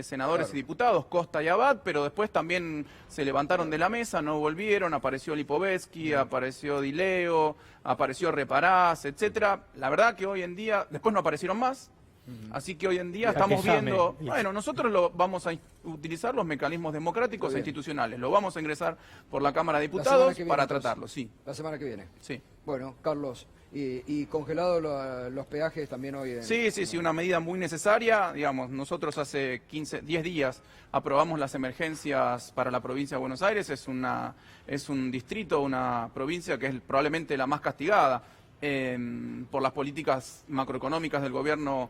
senadores y diputados, Costa y Abad, pero después también se levantaron de la mesa, no volvieron, apareció Lipovetsky, apareció Dileo, apareció Reparás, etcétera. La verdad que hoy en día, después no aparecieron más. Así que hoy en día estamos viendo, bueno, nosotros vamos a utilizar los mecanismos democráticos e institucionales, lo vamos a ingresar por la Cámara de Diputados para tratarlo, sí. La semana que viene. Sí. Bueno, Carlos, y congelado los peajes también hoy. Sí, una medida muy necesaria. Digamos, nosotros hace 10 días aprobamos las emergencias para la provincia de Buenos Aires, es un distrito, una provincia que es probablemente la más castigada por las políticas macroeconómicas del gobierno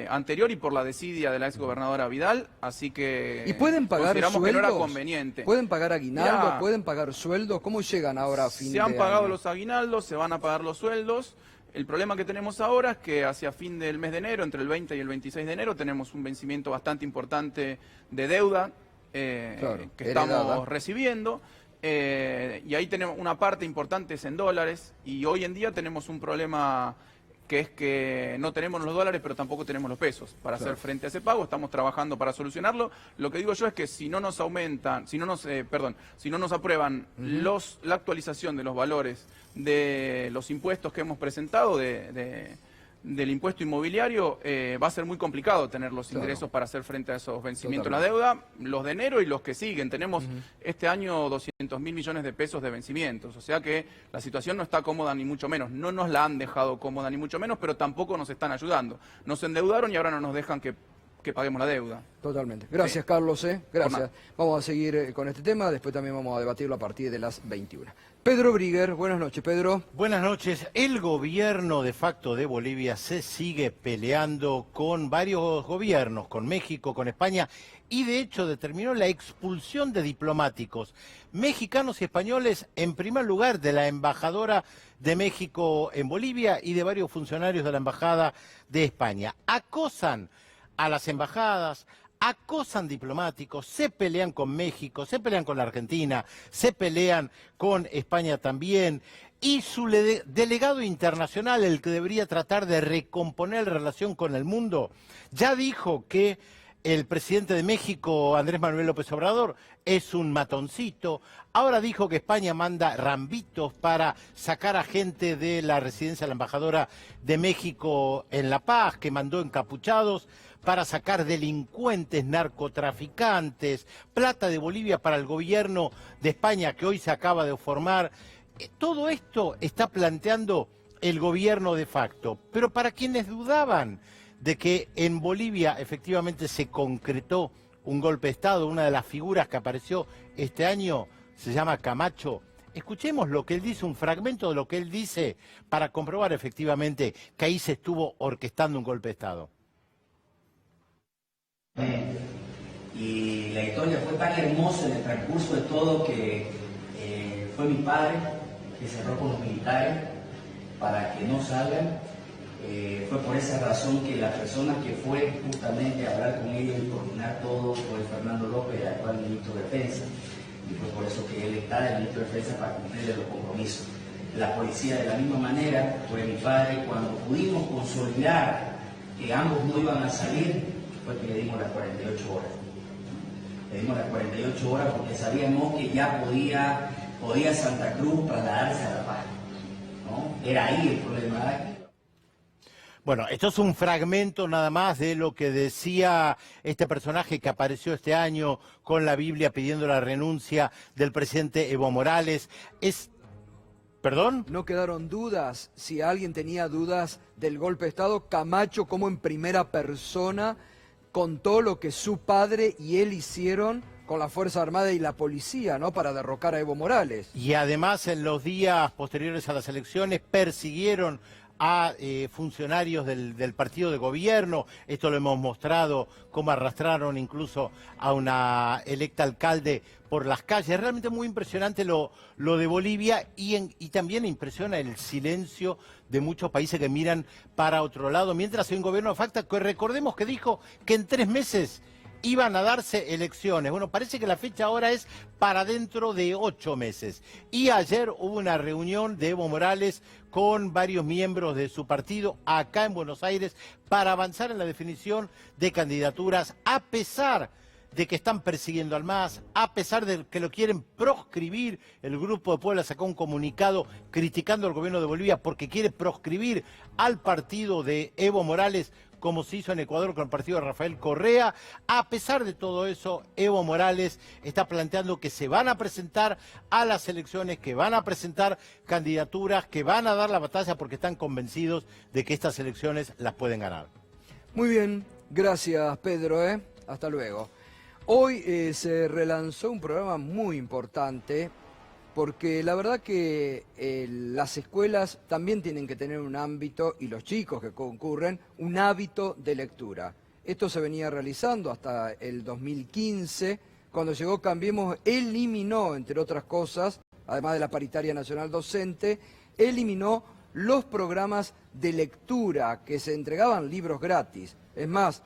anterior y por la desidia de la exgobernadora Vidal, así que ¿y pueden pagar sueldos? Que no era conveniente. ¿Pueden pagar aguinaldo? ¿Pueden pagar sueldos? ¿Cómo llegan ahora a fin de año? Se han pagado los aguinaldos, se van a pagar los sueldos. El problema que tenemos ahora es que hacia fin del mes de enero, entre el 20 y el 26 de enero, tenemos un vencimiento bastante importante de deuda que estamos recibiendo. Y ahí tenemos una parte importante es en dólares, y hoy en día tenemos un problema que es que no tenemos los dólares, pero tampoco tenemos los pesos para hacer frente a ese pago. Estamos trabajando para solucionarlo. Lo que digo yo es que si no nos aumentan, si no nos aprueban la actualización de los valores de los impuestos que hemos presentado del impuesto inmobiliario, va a ser muy complicado tener los ingresos para hacer frente a esos vencimientos de la deuda, los de enero y los que siguen. Tenemos este año 200.000 millones de pesos de vencimientos, o sea que la situación no está cómoda ni mucho menos. No nos la han dejado cómoda ni mucho menos, pero tampoco nos están ayudando. Nos endeudaron y ahora no nos dejan que que paguemos la deuda. Totalmente. Gracias, Sí. Carlos. Por Gracias. nada. Vamos a seguir con este tema, después también vamos a debatirlo a partir de las 21. Pedro Brigger, buenas noches, Pedro. Buenas noches. El gobierno de facto de Bolivia se sigue peleando con varios gobiernos, con México, con España, y de hecho determinó la expulsión de diplomáticos mexicanos y españoles, en primer lugar de la embajadora de México en Bolivia y de varios funcionarios de la embajada de España. Acosan a las embajadas, acosan diplomáticos, se pelean con México, se pelean con la Argentina, se pelean con España también, y su delegado internacional, el que debería tratar de recomponer la relación con el mundo, ya dijo que el presidente de México, Andrés Manuel López Obrador, es un matoncito. Ahora dijo que España manda rambitos para sacar a gente de la residencia de la embajadora de México en La Paz, que mandó encapuchados para sacar delincuentes, narcotraficantes, plata de Bolivia para el gobierno de España que hoy se acaba de formar. Todo esto está planteando el gobierno de facto, pero para quienes dudaban de que en Bolivia efectivamente se concretó un golpe de Estado, una de las figuras que apareció este año se llama Camacho. Escuchemos lo que él dice, un fragmento de lo que él dice para comprobar efectivamente que ahí se estuvo orquestando un golpe de Estado. Y la historia fue tan hermosa en el transcurso de todo que fue mi padre que cerró con los militares para que no salgan. Fue por esa razón que la persona que fue justamente a hablar con ellos y coordinar todo fue Fernando López, el actual ministro de Defensa, y fue por eso que él está de ministro de Defensa para cumplirle los compromisos. La policía de la misma manera fue mi padre. Cuando pudimos consolidar que ambos no iban a salir, fue que le dimos las 48 horas. Le dimos las 48 horas porque sabíamos que ya podía Santa Cruz trasladarse a La Paz, ¿no? Era ahí el problema. Bueno, esto es un fragmento nada más de lo que decía este personaje que apareció este año con la Biblia pidiendo la renuncia del presidente Evo Morales. ¿Perdón? No quedaron dudas. Si alguien tenía dudas del golpe de Estado, Camacho, como en primera persona, contó lo que su padre y él hicieron con la Fuerza Armada y la policía, ¿no?, para derrocar a Evo Morales. Y además en los días posteriores a las elecciones persiguieron a funcionarios del partido de gobierno. Esto lo hemos mostrado, cómo arrastraron incluso a una electa alcalde por las calles. Es realmente muy impresionante lo de Bolivia y también impresiona el silencio de muchos países que miran para otro lado, mientras hay un gobierno de facto que recordemos que dijo que en 3 meses iban a darse elecciones. Bueno, parece que la fecha ahora es para dentro de 8 meses. Y ayer hubo una reunión de Evo Morales con varios miembros de su partido acá en Buenos Aires para avanzar en la definición de candidaturas, a pesar de que están persiguiendo al MAS, a pesar de que lo quieren proscribir. El Grupo de Puebla sacó un comunicado criticando al gobierno de Bolivia porque quiere proscribir al partido de Evo Morales, como se hizo en Ecuador con el partido de Rafael Correa. A pesar de todo eso, Evo Morales está planteando que se van a presentar a las elecciones, que van a presentar candidaturas, que van a dar la batalla porque están convencidos de que estas elecciones las pueden ganar. Muy bien, gracias Pedro, hasta luego. Hoy se relanzó un programa muy importante porque la verdad que las escuelas también tienen que tener un ámbito, y los chicos que concurren, un hábito de lectura. Esto se venía realizando hasta el 2015, cuando llegó Cambiemos, eliminó, entre otras cosas, además de la paritaria nacional docente, eliminó los programas de lectura que se entregaban libros gratis. Es más,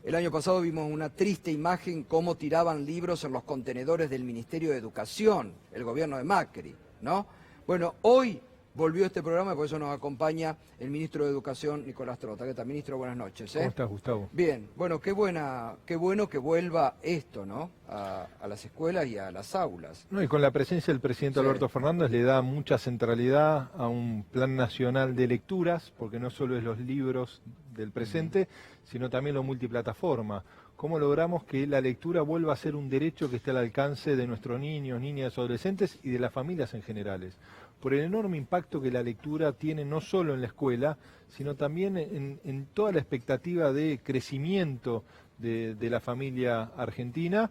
el año pasado vimos una triste imagen cómo tiraban libros en los contenedores del Ministerio de Educación, el gobierno de Macri, ¿no? Bueno, hoy volvió este programa y por eso nos acompaña el ministro de Educación, Nicolás Trota. ¿Qué tal, ministro? Buenas noches. ¿Cómo estás, Gustavo? Bien, bueno, qué bueno que vuelva esto, ¿no?, a las escuelas y a las aulas. No, y con la presencia del presidente Alberto Fernández le da mucha centralidad a un plan nacional de lecturas, porque no solo es los libros del presente, sino también lo multiplataforma. ¿Cómo logramos que la lectura vuelva a ser un derecho que esté al alcance de nuestros niños, niñas, adolescentes y de las familias en generales? Por el enorme impacto que la lectura tiene no solo en la escuela, sino también en toda la expectativa de crecimiento de la familia argentina.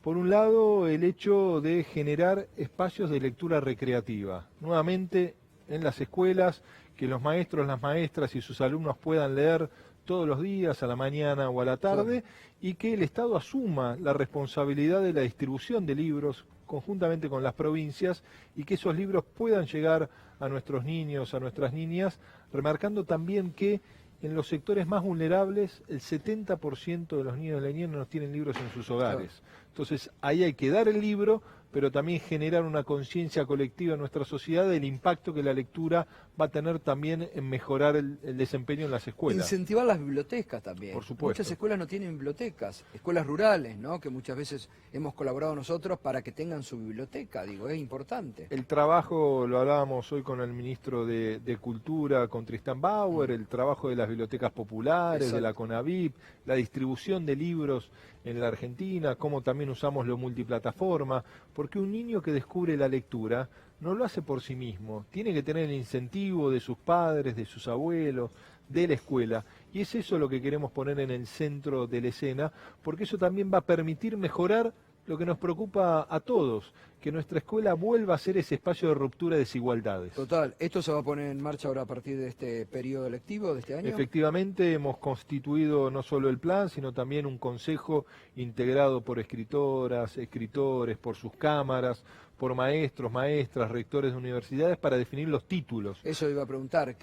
Por un lado, el hecho de generar espacios de lectura recreativa. Nuevamente, en las escuelas, que los maestros, las maestras y sus alumnos puedan leer todos los días, a la mañana o a la tarde, y que el Estado asuma la responsabilidad de la distribución de libros conjuntamente con las provincias y que esos libros puedan llegar a nuestros niños, a nuestras niñas, remarcando también que en los sectores más vulnerables el 70% de los niños y las niñas no tienen libros en sus hogares. Entonces ahí hay que dar el libro, pero también generar una conciencia colectiva en nuestra sociedad del impacto que la lectura va a tener también en mejorar el desempeño en las escuelas. Incentivar las bibliotecas también. Por supuesto. Muchas escuelas no tienen bibliotecas, escuelas rurales, ¿no? Que muchas veces hemos colaborado nosotros para que tengan su biblioteca, digo, es importante. El trabajo, lo hablábamos hoy con el ministro de Cultura, con Tristán Bauer, el trabajo de las bibliotecas populares, Exacto. de la CONAVIP, la distribución de libros en la Argentina, cómo también usamos lo multiplataforma, porque un niño que descubre la lectura no lo hace por sí mismo, tiene que tener el incentivo de sus padres, de sus abuelos, de la escuela, y es eso lo que queremos poner en el centro de la escena, porque eso también va a permitir mejorar lo que nos preocupa a todos, que nuestra escuela vuelva a ser ese espacio de ruptura de desigualdades. Total, ¿esto se va a poner en marcha ahora a partir de este periodo lectivo, de este año? Efectivamente, hemos constituido no solo el plan, sino también un consejo integrado por escritoras, escritores, por sus cámaras, por maestros, maestras, rectores de universidades, para definir los títulos. Eso iba a preguntar,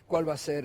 ¿cuál va a ser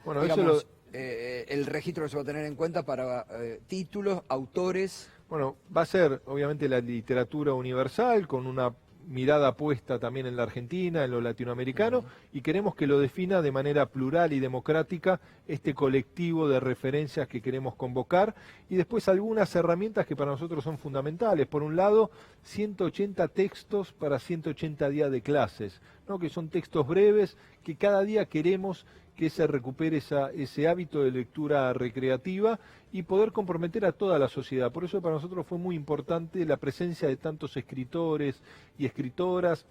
Bueno, digamos, el registro que se va a tener en cuenta para títulos, autores? Bueno, va a ser obviamente la literatura universal, con una mirada puesta también en la Argentina, en lo latinoamericano, y queremos que lo defina de manera plural y democrática este colectivo de referencias que queremos convocar, y después algunas herramientas que para nosotros son fundamentales. Por un lado, 180 textos para 180 días de clases, ¿no? Que son textos breves que cada día queremos que se recupere ese hábito de lectura recreativa y poder comprometer a toda la sociedad. Por eso para nosotros fue muy importante la presencia de tantos escritores y escritoras,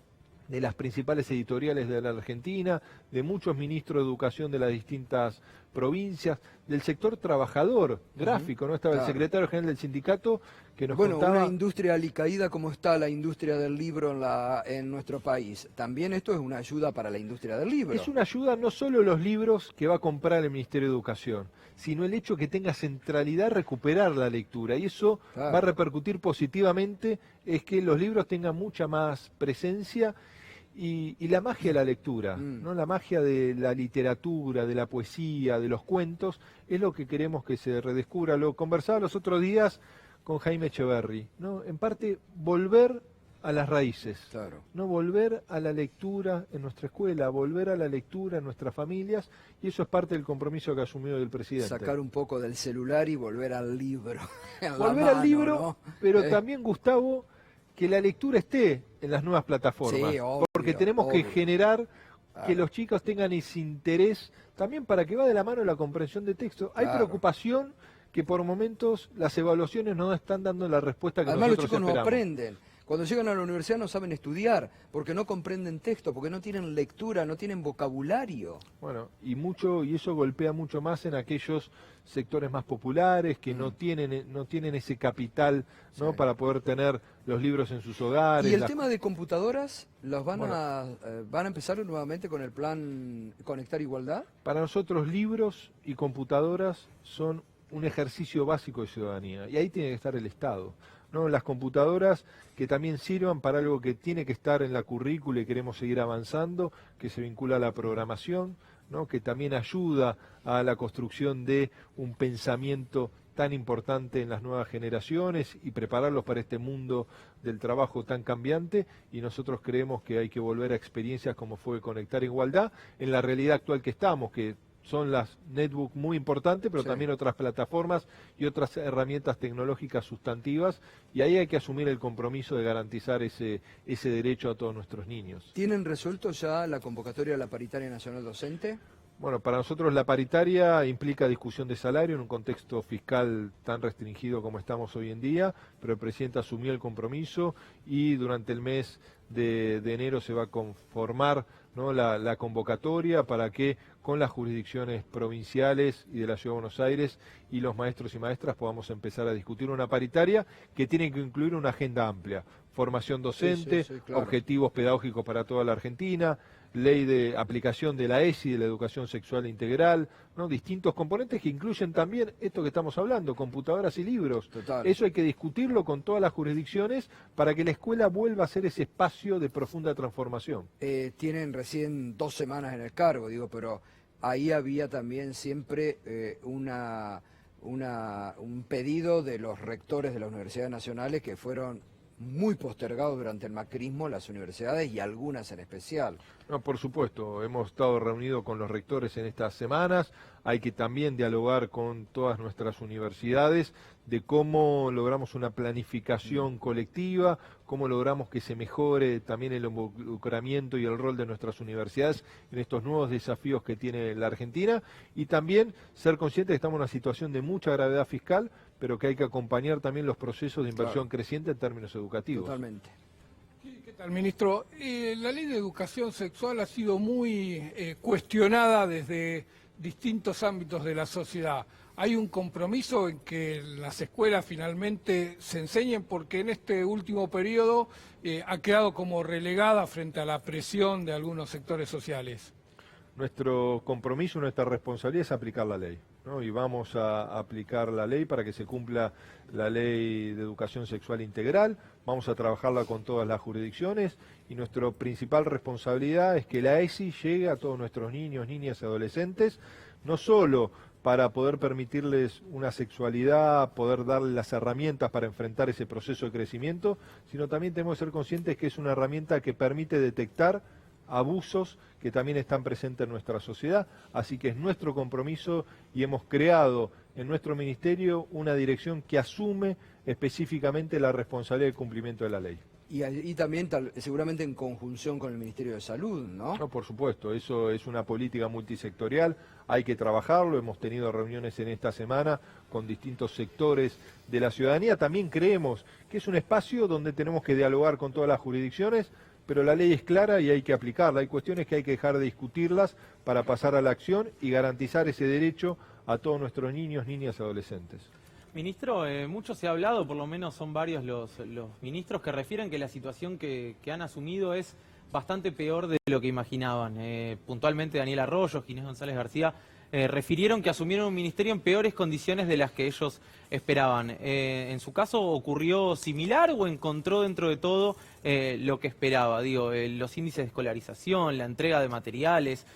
de las principales editoriales de la Argentina, de muchos ministros de educación de las distintas provincias, del sector trabajador gráfico, ¿no? Estaba el secretario general del sindicato que nos contaba... Una industria alicaída como está la industria del libro en nuestro país. También esto es una ayuda para la industria del libro. Es una ayuda no solo los libros que va a comprar el Ministerio de Educación, sino el hecho que tenga centralidad recuperar la lectura, y eso va a repercutir positivamente, es que los libros tengan mucha más presencia y la magia de la lectura, ¿no? La magia de la literatura, de la poesía, de los cuentos, es lo que queremos que se redescubra. Lo conversaba los otros días con Jaime Echeverry, ¿no? En parte, volver a las raíces, no volver a la lectura en nuestra escuela, volver a la lectura en nuestras familias, y eso es parte del compromiso que asumió el presidente. Sacar un poco del celular y volver al libro. Volver al libro, ¿no? Pero también, Gustavo, que la lectura esté en las nuevas plataformas, porque tenemos que generar que los chicos tengan ese interés, también para que va de la mano la comprensión de texto. Hay preocupación que por momentos las evaluaciones no están dando la respuesta que además nosotros los chicos esperamos. no aprenden. Cuando llegan a la universidad no saben estudiar, porque no comprenden texto, porque no tienen lectura, no tienen vocabulario. Bueno, y eso golpea mucho más en aquellos sectores más populares que no tienen ese capital, ¿no? Para poder tener los libros en sus hogares. ¿Y el tema de computadoras, los van a empezar nuevamente con el plan Conectar Igualdad? Para nosotros libros y computadoras son un ejercicio básico de ciudadanía, y ahí tiene que estar el Estado, ¿no? Las computadoras que también sirvan para algo que tiene que estar en la currícula y queremos seguir avanzando, que se vincula a la programación, ¿no? Que también ayuda a la construcción de un pensamiento tan importante en las nuevas generaciones y prepararlos para este mundo del trabajo tan cambiante, y nosotros creemos que hay que volver a experiencias como fue Conectar Igualdad en la realidad actual que estamos, que son las netbooks muy importantes, pero también otras plataformas y otras herramientas tecnológicas sustantivas, y ahí hay que asumir el compromiso de garantizar ese derecho a todos nuestros niños. ¿Tienen resuelto ya la convocatoria de la Paritaria Nacional Docente? Bueno, para nosotros la paritaria implica discusión de salario en un contexto fiscal tan restringido como estamos hoy en día, pero el presidente asumió el compromiso y durante el mes de enero se va a conformar, ¿no?, la convocatoria para que con las jurisdicciones provinciales y de la Ciudad de Buenos Aires y los maestros y maestras podamos empezar a discutir una paritaria que tiene que incluir una agenda amplia. Formación docente, claro. objetivos pedagógicos para toda la Argentina, ley de aplicación de la ESI, de la educación sexual integral, ¿no?, distintos componentes que incluyen también esto que estamos hablando, computadoras y libros. Total. Eso hay que discutirlo con todas las jurisdicciones para que la escuela vuelva a ser ese espacio de profunda transformación. Tienen recién 2 semanas en el cargo, digo, pero ahí había también siempre un pedido de los rectores de las universidades nacionales que fueron muy postergados durante el macrismo, las universidades y algunas en especial. No, por supuesto, hemos estado reunidos con los rectores en estas semanas, hay que también dialogar con todas nuestras universidades de cómo logramos una planificación colectiva, cómo logramos que se mejore también el involucramiento y el rol de nuestras universidades en estos nuevos desafíos que tiene la Argentina, y también ser conscientes de que estamos en una situación de mucha gravedad fiscal, pero que hay que acompañar también los procesos de inversión creciente en términos educativos. Totalmente. ¿Qué tal, ministro? La ley de educación sexual ha sido muy cuestionada desde distintos ámbitos de la sociedad. ¿Hay un compromiso en que las escuelas finalmente se enseñen? Porque en este último periodo ha quedado como relegada frente a la presión de algunos sectores sociales. Nuestro compromiso, nuestra responsabilidad es aplicar la ley, ¿no? Y vamos a aplicar la ley para que se cumpla la ley de educación sexual integral, vamos a trabajarla con todas las jurisdicciones y nuestra principal responsabilidad es que la ESI llegue a todos nuestros niños, niñas y adolescentes, no solo para poder permitirles una sexualidad, poder darles las herramientas para enfrentar ese proceso de crecimiento, sino también tenemos que ser conscientes que es una herramienta que permite detectar abusos que también están presentes en nuestra sociedad, así que es nuestro compromiso y hemos creado en nuestro ministerio una dirección que asume específicamente la responsabilidad del cumplimiento de la ley. Y también seguramente en conjunción con el Ministerio de Salud, ¿no? No, por supuesto, eso es una política multisectorial, hay que trabajarlo, hemos tenido reuniones en esta semana con distintos sectores de la ciudadanía, también creemos que es un espacio donde tenemos que dialogar con todas las jurisdicciones, pero la ley es clara y hay que aplicarla, hay cuestiones que hay que dejar de discutirlas para pasar a la acción y garantizar ese derecho a todos nuestros niños, niñas y adolescentes. Ministro, mucho se ha hablado, por lo menos son varios los ministros que refieren que la situación que han asumido es bastante peor de lo que imaginaban. Puntualmente Daniel Arroyo, Ginés González García, refirieron que asumieron un ministerio en peores condiciones de las que ellos esperaban. ¿En su caso ocurrió similar o encontró dentro de todo lo que esperaba? Digo, los índices de escolarización, la entrega de materiales,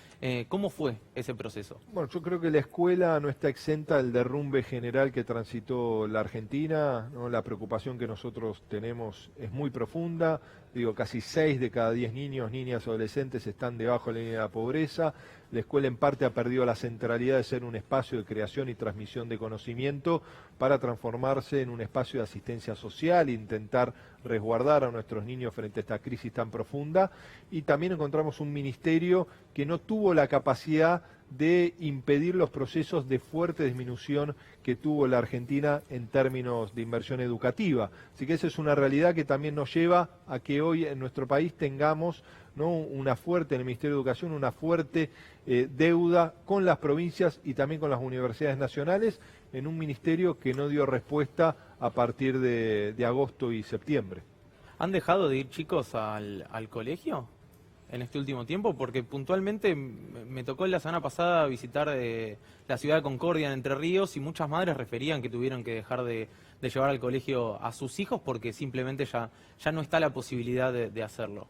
¿cómo fue ese proceso? Bueno, yo creo que la escuela no está exenta del derrumbe general que transitó la Argentina, ¿no? La preocupación que nosotros tenemos es muy profunda. Digo, casi 6 de cada 10 niños, niñas, adolescentes están debajo de la línea de la pobreza. La escuela en parte ha perdido la centralidad de ser un espacio de creación y transmisión de conocimiento para transformarse en un espacio de asistencia social e intentar resguardar a nuestros niños frente a esta crisis tan profunda. Y también encontramos un ministerio que no tuvo la capacidad de impedir los procesos de fuerte disminución que tuvo la Argentina en términos de inversión educativa. Así que esa es una realidad que también nos lleva a que hoy en nuestro país tengamos, ¿no?, una fuerte, en el Ministerio de Educación, una fuerte deuda con las provincias y también con las universidades nacionales, en un ministerio que no dio respuesta a partir de agosto y septiembre. ¿Han dejado de ir chicos al colegio en este último tiempo? Porque puntualmente me tocó la semana pasada visitar la ciudad de Concordia en Entre Ríos y muchas madres referían que tuvieron que dejar de llevar al colegio a sus hijos porque simplemente ya no está la posibilidad de hacerlo.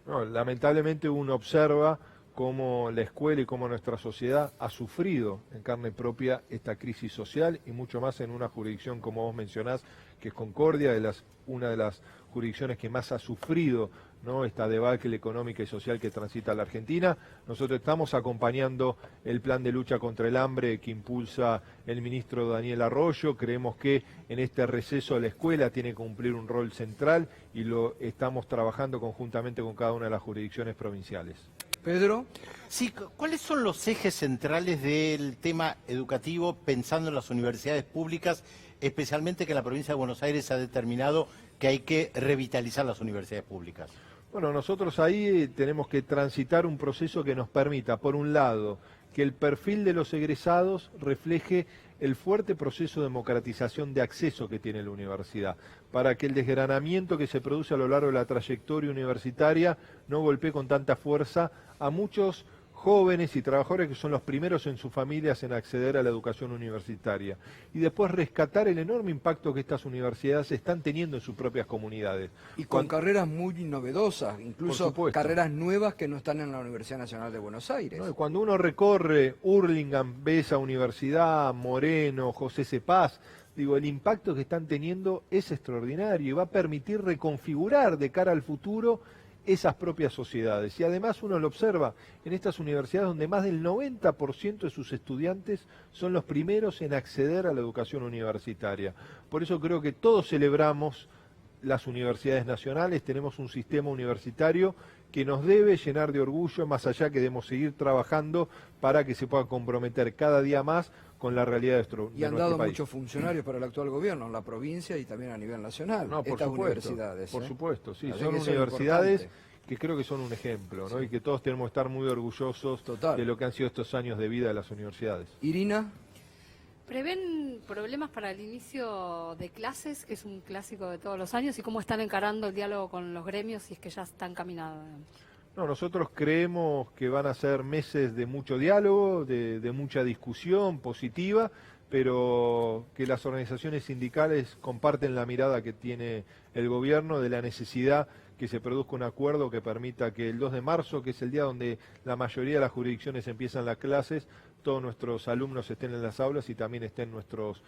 No, lamentablemente uno observa cómo la escuela y cómo nuestra sociedad ha sufrido en carne propia esta crisis social y mucho más en una jurisdicción como vos mencionás, que es Concordia, una de las jurisdicciones que más ha sufrido, ¿no?, esta debacle económica y social que transita la Argentina. Nosotros estamos acompañando el plan de lucha contra el hambre que impulsa el ministro Daniel Arroyo. Creemos que en este receso la escuela tiene que cumplir un rol central y lo estamos trabajando conjuntamente con cada una de las jurisdicciones provinciales. Pedro. Sí, ¿cuáles son los ejes centrales del tema educativo pensando en las universidades públicas, especialmente que la provincia de Buenos Aires ha determinado que hay que revitalizar las universidades públicas? Bueno, nosotros ahí tenemos que transitar un proceso que nos permita, por un lado, que el perfil de los egresados refleje el fuerte proceso de democratización de acceso que tiene la universidad, para que el desgranamiento que se produce a lo largo de la trayectoria universitaria no golpee con tanta fuerza a muchos jóvenes y trabajadores que son los primeros en sus familias en acceder a la educación universitaria. Y después rescatar el enorme impacto que estas universidades están teniendo en sus propias comunidades. Y con carreras muy novedosas, incluso carreras nuevas que no están en la Universidad Nacional de Buenos Aires. No, cuando uno recorre Hurlingham, ve esa universidad, Moreno, José C. Paz, digo, el impacto que están teniendo es extraordinario y va a permitir reconfigurar de cara al futuro esas propias sociedades. Y además uno lo observa en estas universidades donde más del 90% de sus estudiantes son los primeros en acceder a la educación universitaria. Por eso creo que todos celebramos las universidades nacionales, tenemos un sistema universitario que nos debe llenar de orgullo, más allá que debemos seguir trabajando para que se pueda comprometer cada día más con la realidad de nuestro país. Y han dado muchos funcionarios para el actual gobierno, en la provincia y también a nivel nacional, no, por estas supuesto, universidades. Por supuesto, sí, Así son que eso es universidades importante. que creo que son un ejemplo, ¿no? Y que todos tenemos que estar muy orgullosos de lo que han sido estos años de vida de las universidades. Irina. ¿Prevén problemas para el inicio de clases, que es un clásico de todos los años, y cómo están encarando el diálogo con los gremios si es que ya están caminados? No, nosotros creemos que van a ser meses de mucho diálogo, de mucha discusión positiva, pero que las organizaciones sindicales comparten la mirada que tiene el gobierno de la necesidad que se produzca un acuerdo que permita que el 2 de marzo, que es el día donde la mayoría de las jurisdicciones empiezan las clases, todos nuestros alumnos estén en las aulas y también estén nuestros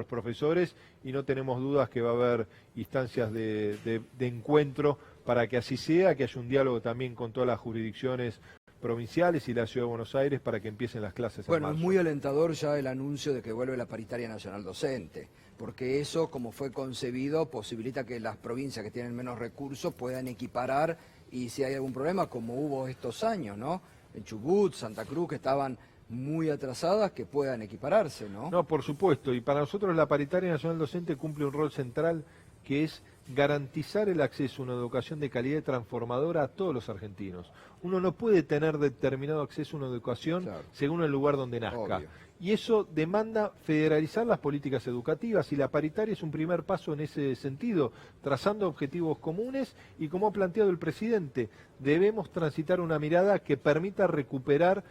profesores, y no tenemos dudas que va a haber instancias de encuentro para que así sea, que haya un diálogo también con todas las jurisdicciones provinciales y la Ciudad de Buenos Aires para que empiecen las clases en Bueno, marzo. es muy alentador ya el anuncio de que vuelve la paritaria nacional docente, porque eso, como fue concebido, posibilita que las provincias que tienen menos recursos puedan equiparar, y si hay algún problema, como hubo estos años, ¿no? En Chubut, Santa Cruz, que estaban muy atrasadas, que puedan equipararse, ¿no? No, por supuesto, y para nosotros la paritaria nacional docente cumple un rol central que es garantizar el acceso a una educación de calidad y transformadora a todos los argentinos. Uno no puede tener determinado acceso a una educación según el lugar donde nazca. Obvio. Y eso demanda federalizar las políticas educativas, y la paritaria es un primer paso en ese sentido, trazando objetivos comunes y, como ha planteado el presidente, debemos transitar una mirada que permita recuperar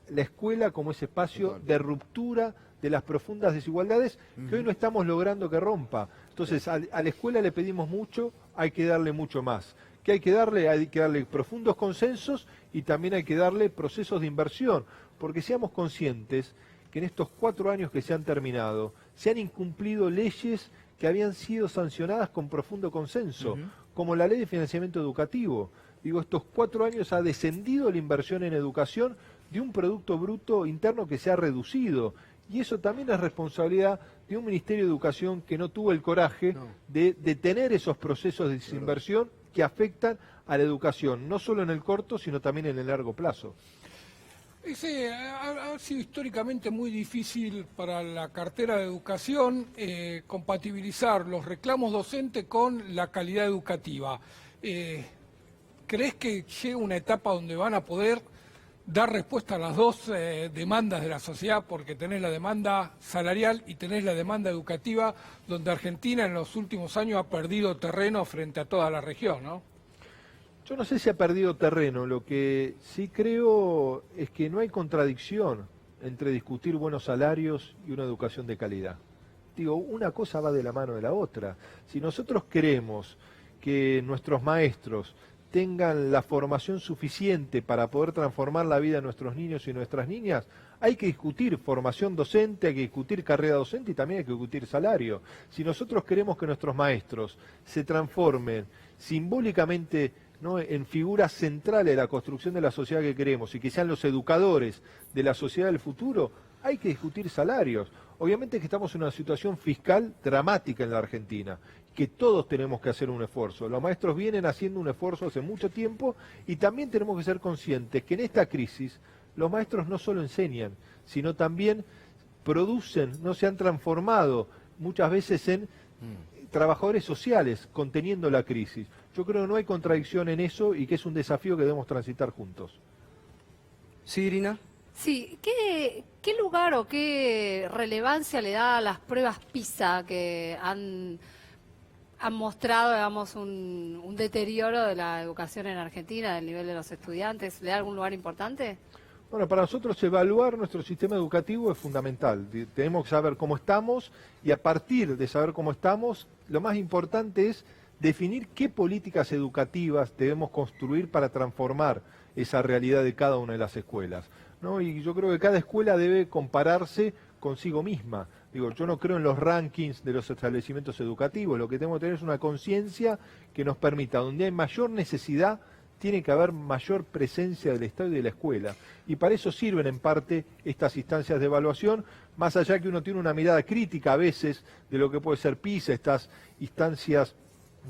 la escuela como ese espacio de ruptura de las profundas desigualdades que hoy no estamos logrando que rompa. Entonces, a la escuela le pedimos mucho, hay que darle mucho más. ¿Qué hay que darle? Hay que darle profundos consensos y también hay que darle procesos de inversión, porque seamos conscientes que en estos 4 años que se han terminado, se han incumplido leyes que habían sido sancionadas con profundo consenso, como la Ley de Financiamiento Educativo. Digo, estos 4 años ha descendido la inversión en educación de un Producto Bruto Interno que se ha reducido. Y eso también es responsabilidad de un Ministerio de Educación que no tuvo el coraje de detener esos procesos de desinversión que afectan a la educación, no solo en el corto, sino también en el largo plazo. Ha sido históricamente muy difícil para la cartera de educación compatibilizar los reclamos docentes con la calidad educativa. ¿Crees que llega una etapa donde van a poder dar respuesta a las dos demandas de la sociedad, porque tenés la demanda salarial y tenés la demanda educativa, donde Argentina en los últimos años ha perdido terreno frente a toda la región, ¿no? Yo no sé si ha perdido terreno, lo que sí creo es que no hay contradicción entre discutir buenos salarios y una educación de calidad. Digo, una cosa va de la mano de la otra. Si nosotros queremos que nuestros maestros tengan la formación suficiente para poder transformar la vida de nuestros niños y nuestras niñas, hay que discutir formación docente, hay que discutir carrera docente y también hay que discutir salario. Si nosotros queremos que nuestros maestros se transformen simbólicamente, ¿no?, en figuras centrales de la construcción de la sociedad que queremos y que sean los educadores de la sociedad del futuro, hay que discutir salarios. Obviamente que estamos en una situación fiscal dramática en la Argentina, que todos tenemos que hacer un esfuerzo. Los maestros vienen haciendo un esfuerzo hace mucho tiempo y también tenemos que ser conscientes que en esta crisis los maestros no solo enseñan, sino también producen, no se han transformado muchas veces en trabajadores sociales conteniendo la crisis. Yo creo que no hay contradicción en eso y que es un desafío que debemos transitar juntos. ¿Sí, Irina? Sí, ¿qué lugar o qué relevancia le da a las pruebas PISA que han mostrado, digamos, un deterioro de la educación en Argentina, del nivel de los estudiantes? ¿Le da algún lugar importante? Bueno, para nosotros evaluar nuestro sistema educativo es fundamental. Tenemos que saber cómo estamos y a partir de saber cómo estamos, lo más importante es definir qué políticas educativas debemos construir para transformar esa realidad de cada una de las escuelas, ¿no? Y yo creo que cada escuela debe compararse consigo misma. Digo, yo no creo en los rankings de los establecimientos educativos, lo que tenemos que tener es una conciencia que nos permita, donde hay mayor necesidad, tiene que haber mayor presencia del Estado y de la escuela. Y para eso sirven en parte estas instancias de evaluación, más allá que uno tiene una mirada crítica a veces de lo que puede ser PISA, estas instancias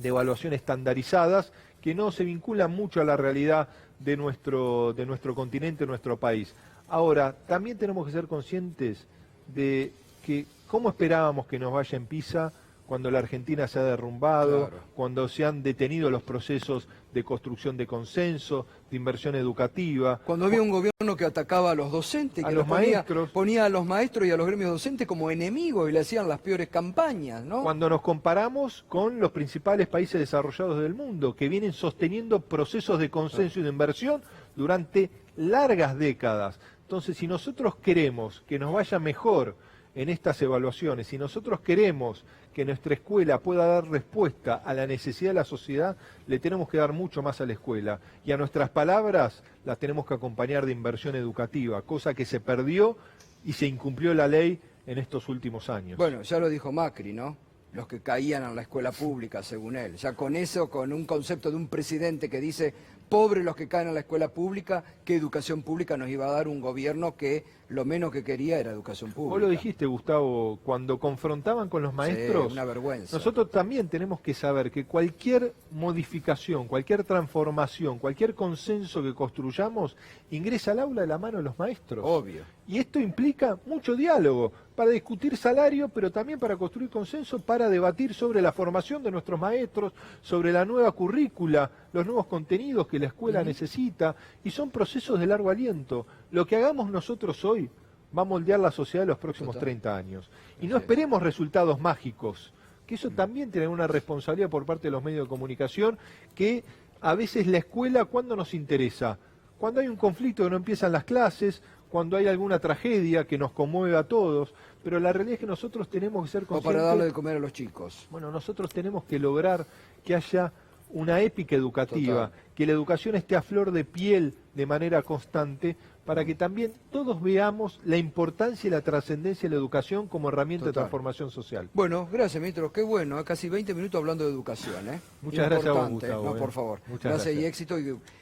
de evaluación estandarizadas, que no se vinculan mucho a la realidad de nuestro continente, nuestro país. Ahora, también tenemos que ser conscientes de que cómo esperábamos que nos vaya en PISA cuando la Argentina se ha derrumbado, claro, cuando se han detenido los procesos de construcción de consenso, de inversión educativa. Cuando había un gobierno que atacaba a los docentes, que ponía a los maestros y a los gremios docentes como enemigos y le hacían las peores campañas, ¿no? Cuando nos comparamos con los principales países desarrollados del mundo, que vienen sosteniendo procesos de consenso y de inversión durante largas décadas. Entonces, si nosotros queremos que nos vaya mejor en estas evaluaciones, si nosotros queremos que nuestra escuela pueda dar respuesta a la necesidad de la sociedad, le tenemos que dar mucho más a la escuela. Y a nuestras palabras las tenemos que acompañar de inversión educativa, cosa que se perdió y se incumplió la ley en estos últimos años. Bueno, ya lo dijo Macri, ¿no? Los que caían en la escuela pública, según él. Ya con eso, con un concepto de un presidente que dice, pobres los que caen en la escuela pública, ¿qué educación pública nos iba a dar un gobierno que lo menos que quería era educación pública? Vos lo dijiste, Gustavo, cuando confrontaban con los maestros, sí, una vergüenza. Nosotros también tenemos que saber que cualquier modificación, cualquier transformación, cualquier consenso que construyamos, ingresa al aula de la mano de los maestros. Obvio. Y esto implica mucho diálogo, para discutir salario, pero también para construir consenso, para debatir sobre la formación de nuestros maestros, sobre la nueva currícula, los nuevos contenidos que la escuela necesita, y son procesos de largo aliento. Lo que hagamos nosotros hoy va a moldear la sociedad de los próximos 30 años. Y no esperemos resultados mágicos, que eso también tiene una responsabilidad por parte de los medios de comunicación, que a veces la escuela, ¿cuándo nos interesa? Cuando hay un conflicto que no empiezan las clases, cuando hay alguna tragedia que nos conmueve a todos, pero la realidad es que nosotros tenemos que ser conscientes... O para darle de comer a los chicos. Bueno, nosotros tenemos que lograr que haya una épica educativa, que la educación esté a flor de piel de manera constante, para que también todos veamos la importancia y la trascendencia de la educación como herramienta de transformación social. Bueno, gracias, ministro. Qué bueno, casi 20 minutos hablando de educación, ¿eh? Muchas gracias a vos, Gustavo. No, por favor. Muchas gracias y éxito.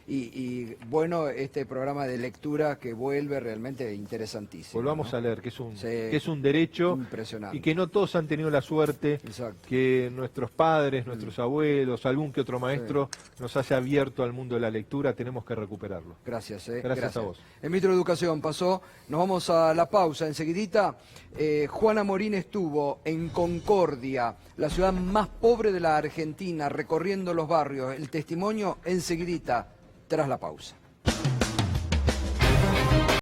Y bueno, este programa de lectura que vuelve realmente interesantísimo. Volvamos ¿no? a leer, que es un derecho y que no todos han tenido la suerte que nuestros padres, nuestros abuelos, algún que otro maestro nos haya abierto al mundo de la lectura. Tenemos que recuperarlo. Gracias, gracias a vos. El ministro de Educación pasó, nos vamos a la pausa. Enseguidita, Juana Morín estuvo en Concordia, la ciudad más pobre de la Argentina, recorriendo los barrios. El testimonio enseguidita, tras la pausa.